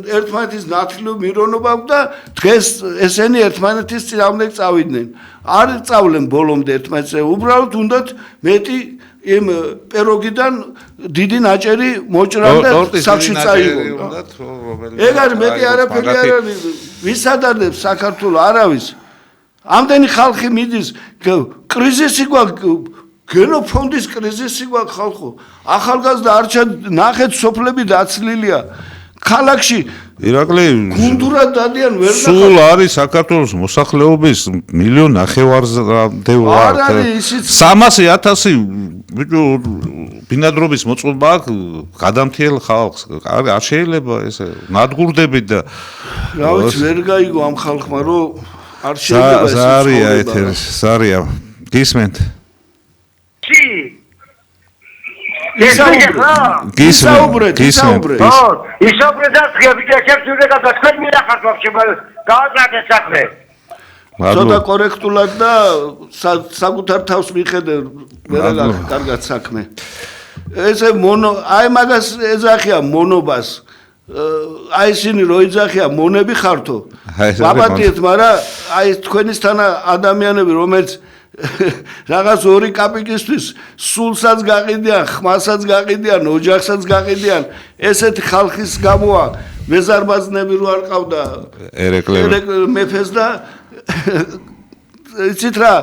ერთმანეთის ნათლივ მირონობა და დღეს ესენი ერთმანეთის წინააღმდეგ წავიდნენ. არ წავლენ ბოლომდე ერთმანეთს, უბრალოდ უნდათ მეტი იმ პეროგიდან დიდი ნაჭერი მოჭრან და სახში წაიღონ. ეგ არის მეტი არაფერი არ არის. ვის ადარდებს საქართველოს არავის. ამდენი ხალხი მიდის კრიზისი გვაქვს გენოფონდის კრიზისი გვაქვს ხალხო. ახალგაზრდა არჩა ნახეთ სოფლები დაცლილია. ქალაქში ირაკლი გუნდურად დადიან ვერ სულ არის საქართველოს მოსახლეობის 1,5 ვარ 300,000 ბიჭო ბინადრობის მოწყობა აქვს გადამთიელ ხალხს არ შეიძლება ესე ნადგურდებით და რა ვიცი ვერ გაიგო ამ ხალხმა რომ არ შეიძლება ეს ზარია ეთერი ზარია გისმენთ ისაუბრეთ ისაუბრეთ და გიაბიჭებს უნდა თქვენ მირახართ ვაფშე გააკეთეთ საქმე ცოტა კორექტულად და საკუთარ თავს მიხედე ვერა კარგად საქმე ესე აი მაგას ეძახია მონობას აი ისინი რო ეძახია მონები ხართო ბაბატიეთ მაგრამ აი თქვენისთან ადამიანები რომელიც რაღაც ორი კაპიკისთვის სულსაც გაყიდიან, ხმასაც გაყიდიან, ოჯახსაც გაყიდიან. ესეთი ხალხის გამოა მეზარბაზნები რო არ ყავდა ერეკლე მეფეს და იცით რა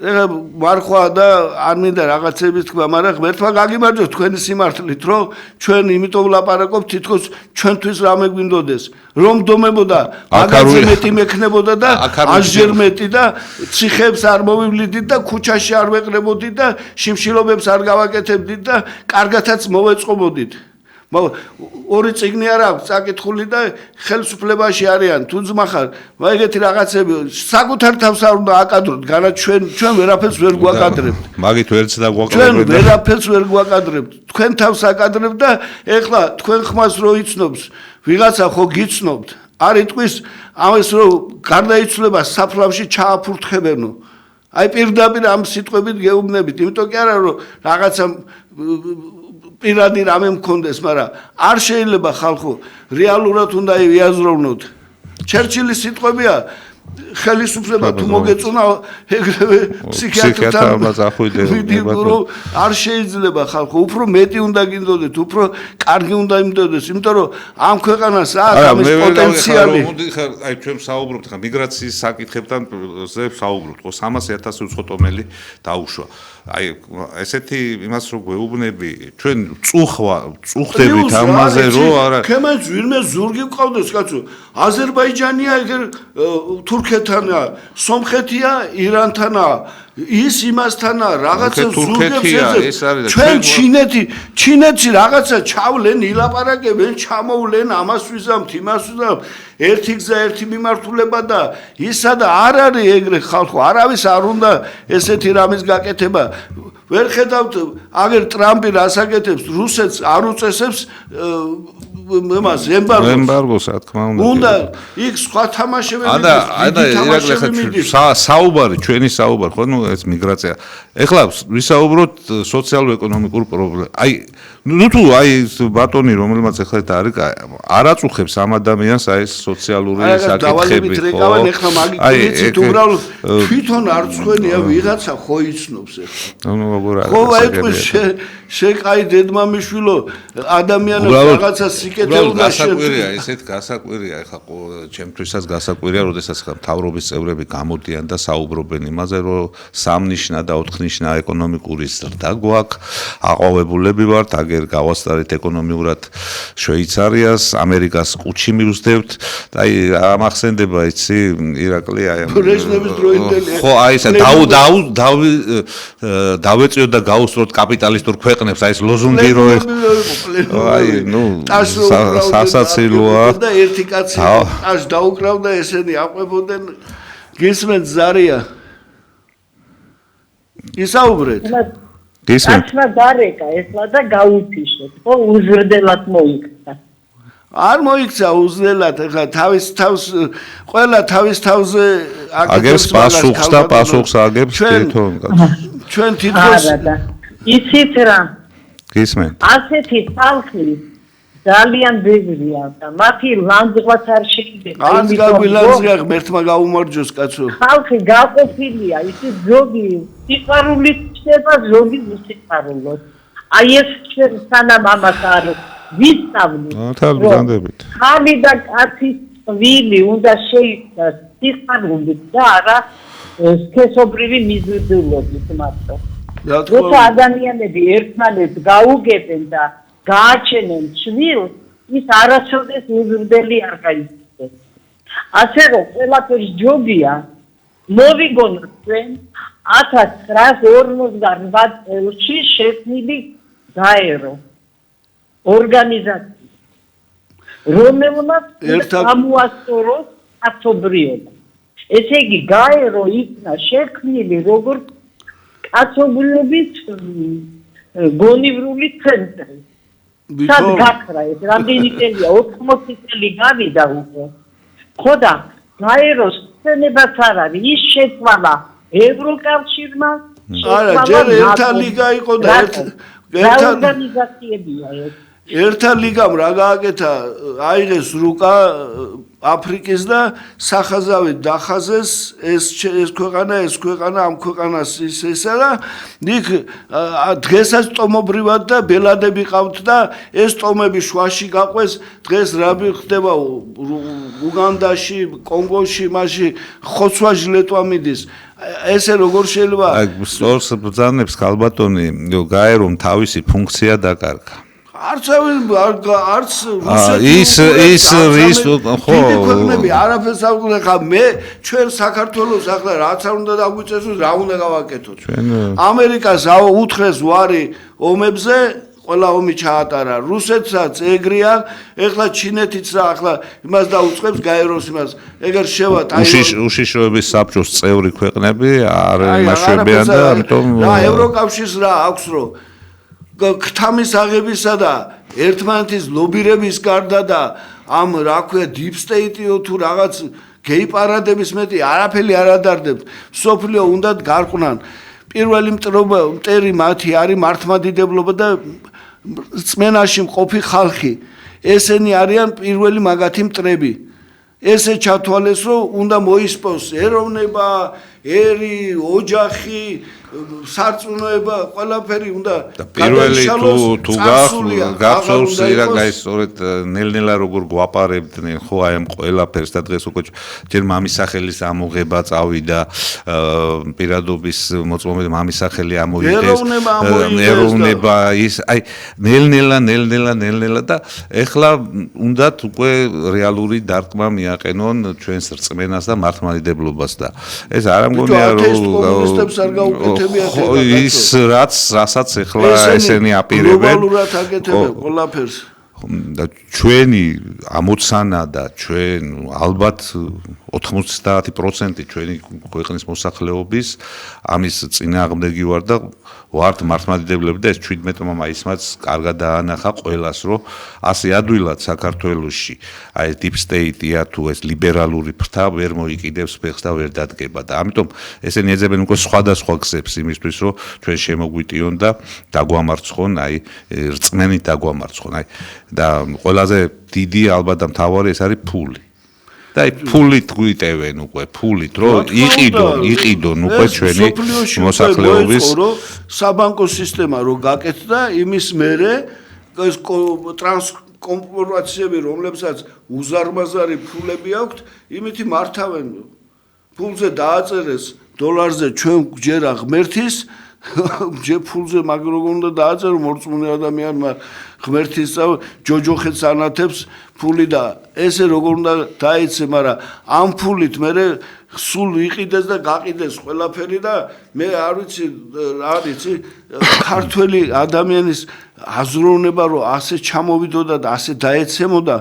მარხვა და არ მინდა რაღაცების თქვა, მაგრამ ღმერთმა გაგიმარჯოს თქვენი სიმართლით, რომ ჩვენ იმიტომ ვლაპარაკობთ, თითქოს ჩვენთვის რამე გვინდოდეს, რომ დომებოდა, მაგაზე მეტი მექნებოდა და ასჯერ მეტი და ციხეებს არ მოვივლიდით და ქუჩაში არ ვეყრებოდით და შიმშილობებს არ გავაკეთებდით და კარგათაც მოვეწყობოდით. ორი წიგნი არ აქვს წაკითხული და ხელისუფლებაში არიან თუ ძმა ხარ მაგეთი რაღაცები საკუთარ თავს არ უნდა აკადროთ განა ჩვენ ვერაფერს ვერ გვაკადრებთ მაგით ვერც და გვაკადრებთ ჩვენ ვერაფერს ვერ გვაკადრებთ თქვენ თავს აკადრებთ და ეხლა თქვენ ხმას რო იცნობს ვიღაცა ხო გიცნობთ არ იტყვის ამას რო გარდაიცვლება საფლავში ჩააფურთხებენო აი პირდაპირ ამ სიტყვებით გეუბნებით იმიტომ კი არა რომ რაღაცა პირადი რამე მქონდეს, მაგრამ არ შეიძლება ხალხო რეალურად უნდა ვიაზროვნოთ. ჩერჩილის სიტყვებია ხელისუფლება თუ მოგეწონა ეგრევე ფსიქიატრთან რომ არ შეიძლება ხალხო უფრო მეტი უნდა გინდოდეთ უფრო კარგი უნდა იმდოდეთ იმიტომ რომ ამ ქვეყანას აქვს ამის პოტენციალი აი ჩვენ საუბრობთ ხა მიგრაციის საკითხებთან საუბრობთ ხო 300,000 უცხოტომელი დაუშვა აი ესეთი იმას რო გვეუბნები ჩვენ წუხდებით ამაზე რომ არა ქემენს ვინმე ზურგი მყავდეს კაცო აზერბაიჯანია ეგერ თურქეთანა სომხეთია ირანთანა ის იმასთანა რაღაცა ზურგებს ჩვენ ჩინეთში რაღაცა ჩავლენ ილაპარაკებენ ჩამოვლენ ამას ვიზამთ იმას ვიზამთ ერთი გზა ერთი მიმართულება და ისა და არ არის ეგრე ხალხო არავის არ უნდა ესეთი რამის გაკეთება ვერ ხედავთ აგერ ტრამპი რას აკეთებს რუსეთს არ უწესებს იმას ემბარგოს რა თქმა უნდა იქ სხვა თამაშები საუბარი ჩვენი საუბარი ხო ნუ ეს მიგრაცია ეხლა ვისაუბროთ სოციალურ-ეკონომიკურ პრობლემ აი ნუ თუ აი ბატონი რომელმაც ეხლა არის არ აწუხებს ამ ადამიანს აი ეს სოციალური საკითხები ხო აი ეს უბრალოდ თვითონ არ წვენია ვიღაცა ხო იცნობს ეხლა ნუ როგორ არის ხო აი შეკაი დედმამიშვილო ადამიანებს რაღაცა სიკეთე უნდა გასაკვირია ესეთ გასაკვირია ეხლა ჩემთვისაც გასაკვირია როდესაც ხა მთავრობის წევრები გამოდიან და საუბრობენ იმაზე რომ სამნიშნა და ოთხნიშნა ეკონომიკური ზრდა გვაქვს აყვავებულები ვართ აგერ გავასწარეთ ეკონომიურად შვეიცარიას ამერიკას კუჩი მივსდევთ აი ამახსენდება იცი ირაკლი აი ბრეჟნევის დროინდელი ხო აი ესა დავეწიოთ და გაუსწროთ კაპიტალისტურ ქვეყნებს აი ეს ლოზუნგი რო აი ნუ სასაცილოა და ერთი კაცი აშ დაუკრავდა ესენი აყვებოდნენ გისმენთ ზარია ისაუბრეთ გისმენთ დარეკა ესლა და გაუთიშეთ ხო უზრდელად მოიქცა არ მოიქცა უზრდელად ხა თავის თავს ყველა თავის თავზე აგებს პასუხს და პასუხს აგებს თვითონ ჩვენ თითქოს იცით რა გისმენთ ასეთი ხალხი ძალიან ბევრია და მათი ლანძღვაც არ შეიძლება არც გაგვილანძღია ღმერთმა გაუმარჯოს კაცო ხალხი გაყოფილია ისე ზოგი სიყვარულით ხდება ზოგი უსიყვარულოდ აი ეს ჩვენ სანამ ამას არ ვისწავლით თავგანდებით ხალი და კაცის ვილი უნდა შეიცვალოს სიყვარულით და არა სქესობრივი მიზიდულობით მათო როცა ადამიანები ერთმანეთს გაუგებენ და გააჩენენ შვილს ის არასოდეს უზრდელი არ გაიქცეს ასე რომ ყველაფერს ჯობია მოვიგონოთ ჩვენ 1958 წელს შექმნილი გაერო ორგანიზაცია რომელმაც გამოასწოროს კაცობრიობა ესე იგი გაერო იქნა შექმნილი როგორც კაცობრიობის გონივრული ცენტრი სად გაქრა ეს რამდენი წელია 80 წელი გავიდა უკვე ხოდა გაეროს ხსენებას არ არის ის შეცვალა ევროკავშირმა არა ჯერ ერთა ლიგა იყო და ერთა ორგანიზაციებია ეს ერთა ლიგამ რა გააკეთა აიღეს რუკა აფრიკის და სახაზავით დახაზეს ეს ქვეყანა ამ ქვეყანას ისესა და იქ დღესაც ტომობრივად და ბელადები ყავთ და ეს ტომები შვაში გაყვეს დღეს რა ხდება უგანდაში კონგოში მასში ხოცვა ჟლეტვა მიდის ესე როგორ შეიძლება აი სწორს ბრძანებს ქალბატონი გაერომ თავისი ფუნქცია დაკარგა არც რუსეთი ის ხო ქვეყნები არაფერს არ უნდა ხა მე ჩვენ საქართველოს ახლა რაც არ უნდა დაგვიწესოს რა უნდა გავაკეთოთ ამერიკას უთხრეს ვარი ომებზე ყველა ომი ჩაატარა რუსეთსაც ეგრია ეხლა ჩინეთიც რა ახლა იმას დაუწყებს გაეროს იმას ეგერ შევა უშიშროების საბჭოს წევრი ქვეყნები არ იმაშვებიან და ამიტომ რა ევროკავშირს რა აქვს რომ ქთამის აღებისა და ერთმანეთის ლობირების გარდა და ამ რა ქვია deep state-ო თუ რაღაც გეი პარადების მეტი არაფერი არ ადარდებთ სოფლიო უნდათ გარყვნან პირველი მტერი მათი არის მართლმადიდებლობა და წმენაში მყოფი ხალხი ესენი არიან პირველი მაგათი მტრები ესე ჩათვალეს, რომ უნდა მოისპოს ეროვნება, ერი, ოჯახი, სარწმუნოება, ყველაფერი უნდა პირველი თუ გახსოვს ირაკაის სწორედ ნელ-ნელა როგორ გვაპარებდნენ ხო აი ამ ყველაფერს და დღეს უკვე ჯერ მამის სახელის ამოღება წავიდა პირადობის მოწმობები მამის სახელი ამოიღეს ეროვნება ის აი ნელ-ნელა და ეხლა უნდათ უკვე რეალური დარტყმა მიაყენონ ჩვენს რწმენას და მართლმადიდებლობას და ეს არ ამგონია რომ ის რასაც ეხლა ესენი აპირებენ გლობალურად აკეთებენ ყველაფერს და ჩვენი ამოცანა და ჩვენ ალბათ 90% ჩვენი ქვეყნის მოსახლეობის ამის წინააღმდეგი ვარ და ვართ მართლმადიდებლები და ეს 17 მაისმაც კარგად დაანახა ყველას რომ ასე ადვილად საქართველოში აი deep state-ია თუ ეს ლიბერალური ფრთა ვერ მოიკიდებს ფეხს და ვერ დადგება და ამიტომ ესენი ეძებენ უკვე სხვადასხვა გზებს იმისთვის რომ ჩვენ შემოგვიტიონ და დაგვამარცხონ აი რწმენით დაგვამარცხონ აი და ყველაზე დიდი ალბათ და მთავარი ეს არის ფული და აი ფულით გვიტევენ უკვე ფულით რომ იყიდონ უკვე ჩვენი მოსახლეობის საბანკო სისტემა რო გაკეთდა იმის მერე ეს ტრანსკორპორაციები რომლებსაც უზარმაზარი ფულები აქვთ იმითი მართავენ ფულზე დააწერეს დოლარზე ჩვენ გვჯერა ღმერთის ფულზე მაგ როგორ უნდა დააწერო მორწმუნე ადამიანმა ღმერთის ჯოჯოხეთს ანათებს ფული და ესე როგორ უნდა დაეცე მაგრამ ამ ფულით მე სულ იყიდეს და გაყიდეს ყველაფერი და მე არ ვიცი რა ვიცი ქართველი ადამიანის აზროვნება რომ ასე ჩამოვიდოდა და ასე დაეცემოდა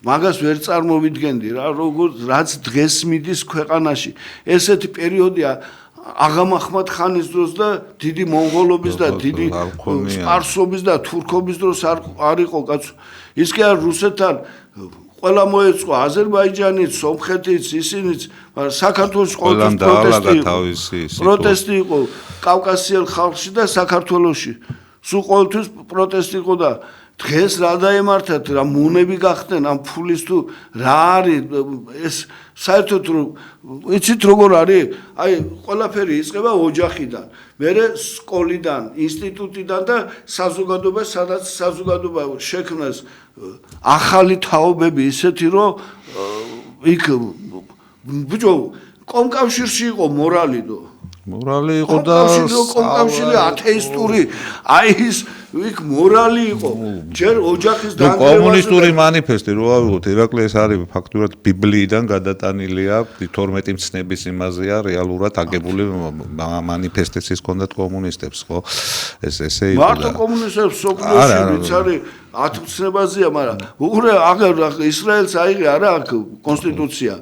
მაგას ვერ წარმოვიდგენდი რა როგორ რაც დღეს მიდის ქვეყანაში ესეთი პერიოდია აღამაჰმად ხანის დროს და დიდი მონღოლობის და დიდი სპარსობის და თურქობის დროს არ იყო კაცო ის კი არ რუსეთთან ყველა მოეწყო აზერბაიჯანიც სომხეთიც ისინიც მაგრამ საქართველოს ყოველთვის პროტესტი იყო კავკასიელ ხალხში და საქართველოში სულ ყოველთვის პროტესტი იყო და დღეს რა დაემართათ რა მონები გახდნენ ამ ფულის თუ რა არის ეს საერთოდ იცით როგორ არის აი ყველაფერი იწყება ოჯახიდან მერე სკოლიდან ინსტიტუტიდან და საზოგადოება სადაც საზოგადოება შექმნას ახალი თაობები ისეთი რომ იქ ბიჭო კომკავშირში იყო მორალი იყო და კომკავშირი ათეისტური აი ის იქ მორალი იყო ჯერ ოჯახის დანგრევაზე კომუნისტური манифеסטי რო ავიღოთ ირაკლი ეს არის ფაქტურად ბიბლიიდან გადატანილია 12 მცნების იმაზეა რეალურად აგებული манифеסטიც ჰქონდათ კომუნისტებს ხო ეს ესე იყო მარტო კომუნისტებს სოფლიოში ვიც არის 10 მცნებაზეა მაგრამ უყურე აღარ ისრაელს აიღე არა აქ კონსტიტუცია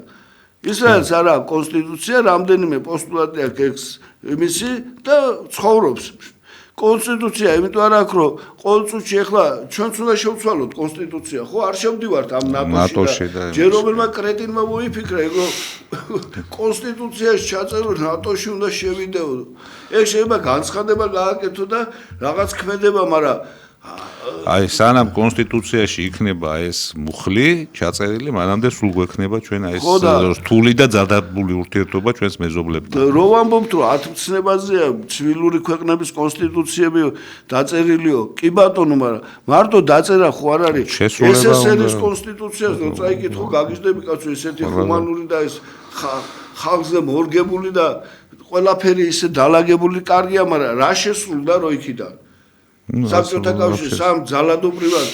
ისრაელს არა კონსტიტუცია რამდენიმე პოსტულატი აქვს იმისი და ცხოვრობს კონსტიტუცია იმიტომ არ აქვს რომ ყოველ წუთში ახლა ჩვენც უნდა შევცვალოთ კონსტიტუცია ხო არ შევდივართ ამ ნატოში და ჯერ რომელმა კრეტინმა მოიფიქრა რომ კონსტიტუციაში ჩაწერო ნატოში უნდა შევიდეო ეგ შეიძლება განცხადება გააკეთო და რაღაც ქმედება მაგრამ აი სანამ კონსტიტუციაში იქნება ეს მუხლი ჩაწერილი მანამდე სულ გვექნება ჩვენ აი ეს რთული და ზადებული ურთიერთობა ჩვენს მეზობლებთან რო ვამბობთ რომ 10 მცნებაზეა ცვილური ქვეყნების კონსტიტუციები დაწერილიო კი ბატონო მაგრამ მარტო დაწერა ხო არ არის SSR-ის კონსტიტუციას რო წაიკითხო გაგიჟდები კაცო ესეთი ჰუმანური და ეს ხალხზე მორგებული და ყველაფერი ისე დალაგებული კარგია მაგრამ რა შესრულდა რო იქიდან საბჭოთა კავშირი სამ ძალადობრივად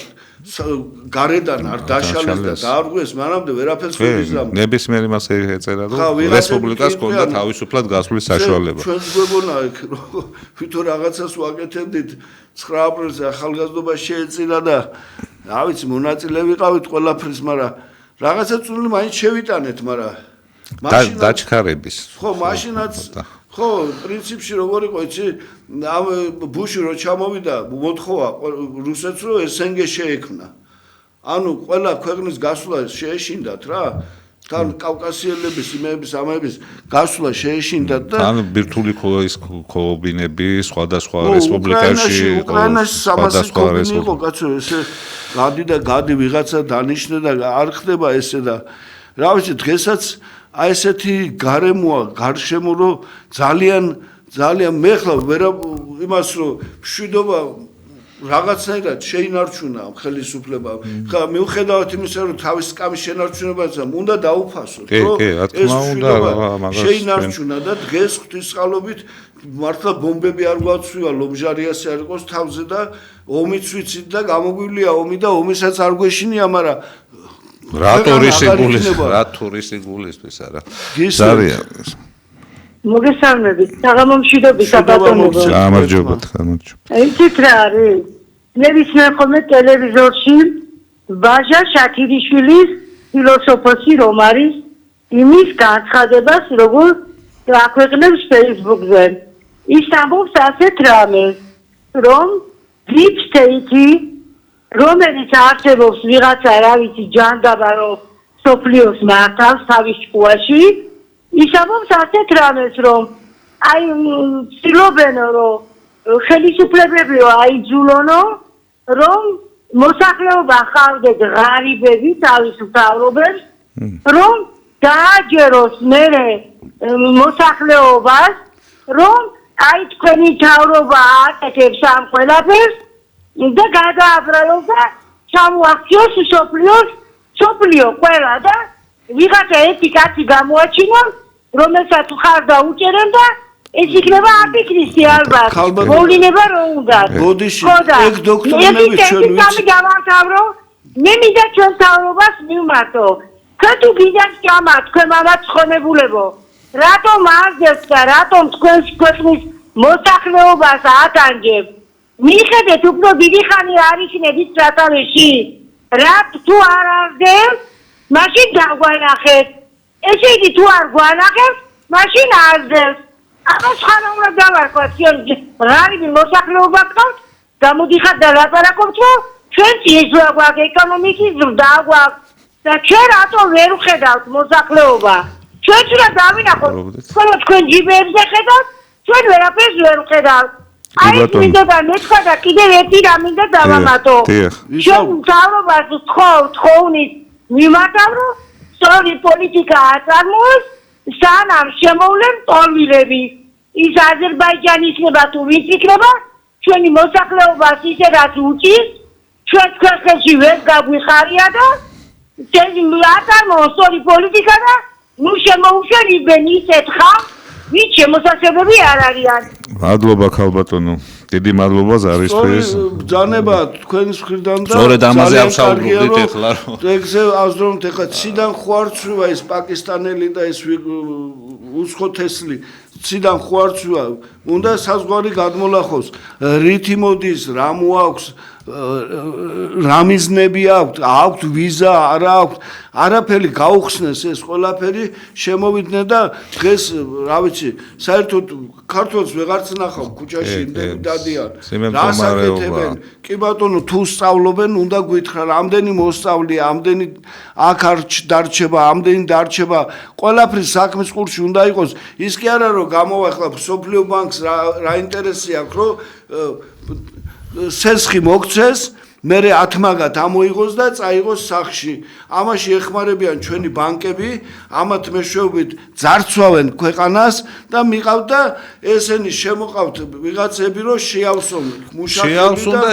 გარედან არ დაშალეს და დაარღვეს მანამდე ვერაფერს ვერ იზრდა ნებისმიერი მას ეწერა რომ რესპუბლიკას ჰქონდა თავისუფლად გასვლის საშუალება ჩვენს გვეგონა თვითონ რაღაცას ვაკეთებდით 9 აპრილზე ახალგაზრდობა შეეწირა და რა ვიცი მონაწილე ვიყავით ყველაფრის მაგრამ რაღაცა წვლილი მაინც შევიტანეთ მაგრამ დაჩქარების ხო მაშინაც ხო პრინციპში როგორ იყო იცი ამ ბუში რო ჩამოვიდა მოთხოვა რუსეთს რომ SNG შეექმნა ანუ ყველა ქვეყნის გასვლა შეეშინდათ რა თან კავკასიელების იმების ამების გასვლა შეეშინდათ და თან ბირთული კოობინები სხვადასხვა რესპუბლიკაში უკრაინაში 300 კოობინი იყო კაცო ესე გადი ვიღაცა დანიშნე და არ ხდება ესე და რა ვიცი დღესაც აი ესეთი გარემოა გარშემო რომ ძალიან მე ხლა ვერ იმას რომ მშვიდობა რაღაცნაირად შეინარჩუნა ხელისუფლება. ხა მიუხედავად იმისა რომ თავის სკამის შენარჩუნებაც უნდა დაუფასოთ, რომ ეს მშვიდობა შეინარჩუნა და დღეს ღვთისმსხალობით მართლა ბომბები არ გვაცვია, ლობჟარიასი არ იყოს თავზე და ომიც ვიცით და გამოგვილია ომი და ომისაც არ გვეშინია, მაგრამ რატო რისი გულისთვის არა. ძალიან მოგესალმებით, საღამომშვიდობის საბატონო. გამარჯობათ. იცით რა არის? ნებისმიერ ხოლმე ტელევიზორში ბაჟა შაქირიშვილის ფილოსოფოსი რომ არის იმის განცხადებას როგორ აქვეყნებს Facebook-ზე. ის ამბობს ასეთ რამეს, რომ deep state-ი რომელიც არსებობს ვიღაცა რა ვიცი ჯანდაბა რომ სოფლიოს მართავს თავის ჭკუაში ის ამბობს ასეთ რამეს რომ აი ცდილობენ რომ ხელისუფლებებიო აიძულონო რომ მოსახლეობა ხავდეთ ღარიბები თავის მთავრობებს რომ დააჯეროს მერე მოსახლეობას რომ აი თქვენი მთავრობა აკეთებს ამ ყველაფერს და გადააბრალოს და ჩამოაქციოს სოფლიო ყველა და ვიღაცა ერთი კაცი გამოაჩინონ რომელსაც ხარ დაუჭერენ და ეს იქნება არტიქლისი ალბათ მოვლინება რომ უნდა ბოდიში ეგ დოქტორები ჩვენ ვიცი გამართავრო მე მინდა ჩვენ თავრობას მივმართო თქვენ თუ გინდათ ჭამა თქვენ მამაც ხონებულებო რატომ აღძევთ და რატომ თქვენს ქვეყნის მოსახლეობას ატანჯებ მიხედეთ უფრო დიდი ხანი არ იქნებით სათავეში რა თუ არ აღძევთ მაშინ დაგვანახეთ ესე იგი თუ არ გვანახეთ მაშინ აღძევთ ამას ხან უნდა დავარქვათ ჩვენ ღარიბი მოსახლეობა გყავთ გამოდიხართ და ლაპარაკობთ რომ ჩვენც ეზო გვაქვს ეკონომიკის ზრდა გვაქვს და ჩვენ რატო ვერ ვხედავთ მოსახლეობა ჩვენც რა დავინახოთ ხოლო თქვენ ჯიბებზე ხედავთ ჩვენ ვერაფერს ვერ ვხედავთ აი მინდა მეთქვა და კიდევ ერთი რამ მინდა დავამატო ჩვენ მთავრობას თხოვნით მიმართავ რომ სწორი პოლიტიკა აწარმოოს სანამ შემოვლენ ტოლვილები ის აზერბაიჯანი იქნება თუ ვინც იქნება ჩვენი მოსახლეობას ისე რაც უჭირს ჩვენ ქვეყანაში ვერ გაგვიხარია და აწარმოოს სწორი პოლიტიკა და ნუ შემოუშვებენ ისეთ ხალხს ვინც შემოსასწრებები არ არიან მადლობა ქალბატონო დიდი მადლობა ზარისთვის ბრძანება თქვენის მხრიდან და სწორედ ამაზე ავსაუბრობდით ეხლა რომ ეგზე აზრობთ ეხლა ციდან ხوارცვია ეს პაკისტანელი და ეს უცხოთესლი ციდან ხوارცვია უნდა საზღვარი გადმოლახოს რითი მოდის რა მოაქვს რა მიზნები აქვს ვიზა არა აქვს არაფერი გაუხსნეს ეს ყველაფერი შემოვიდნენ და დღეს რა ვიცი საერთოდ ქართველს ვეღარც ნახავ ქუჩაში დადიან რას აკეთებენ კი ბატონო თუ სწავლობენ უნდა გითხრა რამდენი მოსწავლე ამდენი აქ არ დარჩება ამდენი დარჩება ყველაფრის საქმის ყურში უნდა იყოს ის კი არა რომ გამოვახლა სოფლიო ბანკს რა ინტერესი აქვს რომ სესხი მოგცეს მერე 10 მაგათ ამოიღოს და წაიღოს სახში ამაში ეხმარებიან ჩვენი ბანკები ამათ მეშვეობით ძარცვავენ ქვეყანას და მიყავთ და ესენი შემოყავთ ვიღაცები რომ შეავსონ შეავსონ და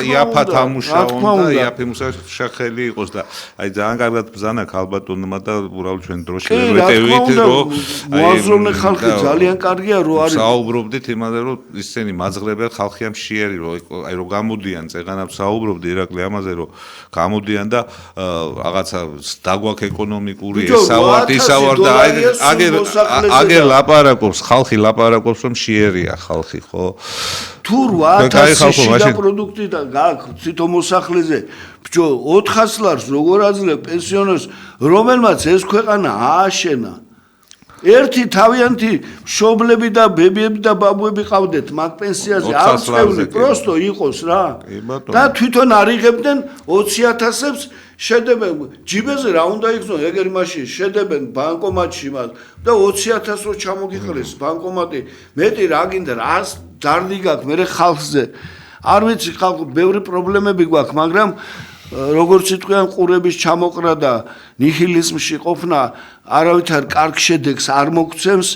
იაფად ამუშავონ და იაფი მუშახელი იყოს და აი ძალიან კარგად ბზანა ქალბატონმა და უბრალოდ ჩვენ დროში ვერ ვეტევით რომ მოაზროვნე ხალხი ძალიან კარგია რომ არის საუბრობდით იმაზე რომ ისინი მაძღლებიან ხალხი ამ შიერი რომ აი რომ გამოდიან წეგანად საუბრობდი ირაკლი ამაზე რომ გამოდიან და რაღაცა დაგვაქვს ეკონომიკური ესავარ და აგერ ლაპარაკობს ხალხი ლაპარაკობს რომ შიერია ხალხი ხო თუ 8000 შიდა პროდუქტიდან გააქვს თვითონ მოსახლეზე ბჭო 400 ლარს როგორ აძლევ პენსიონერს რომელმაც ეს ქვეყანა ააშენა ერთი თავიანთი მშობლები და ბებიები და ბაბუები ყავდეთ მაგ პენსიაზე არ წევნი პროსტო იყოს რა და თვითონ არიღებდნენ 20000-ებს შედებენ ჯიბეზე რა უნდა იქნო ეგერ მაშინ შედებენ ბანკომატში მას და 20000 რო ჩამოგიყრეს ბანკომატი მეტი რა გინდა რას დარდი გაქვს მე ხალხზე არ ვიცი ხალხო ბევრი პრობლემები გვაქვს მაგრამ როგორც იტყვიან ყურების ჩამოყრა და ნიჰილიზმში ყოფნა არავითარ კარგ შედეგს არ მოგცემს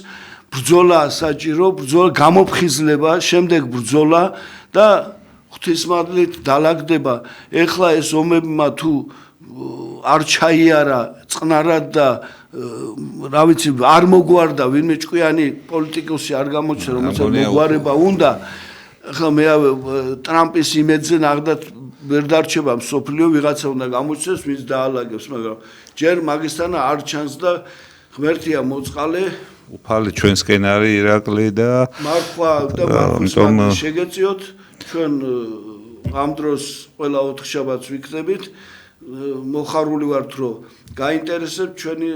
ბრძოლა საჭირო ბრძოლა გამოფხიზლება შემდეგ ბრძოლა და ღვთისმადლით დალაგდება ეხლა ეს ომებმა თუ არ ჩაიარა წყნარად და რა ვიცი არ მოგვარდა ვინმე ჭკვიანი პოლიტიკოსი არ გამოჩნდა რომელსაც მოგვარება უნდა ახლა მე ტრამპის იმედზე ნახდათ ვერ დარჩება მსოფლიო ვიღაცა უნდა გამოჩნდეს ვინც დაალაგებს მაგრამ ჯერ მაგისთანა არ ჩანს და ღმერთია მოწყალე უფალი ჩვენსკენ არის ირაკლი და მარხვა და მარხვის შეგეწიოთ ჩვენ ამ დროს ყველა ოთხშაბათს ვიქნებით მოხარული ვართ რომ გაინტერესებთ ჩვენი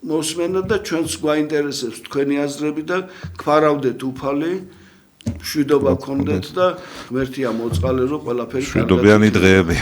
მოსმენა და ჩვენს გვაინტერესებს თქვენი აზრები და გვარავდეთ უფალი მშვიდობა გქონდეთ და ღმერთია მოწყალე რომ ყველაფერი მშვიდობიანი დღეები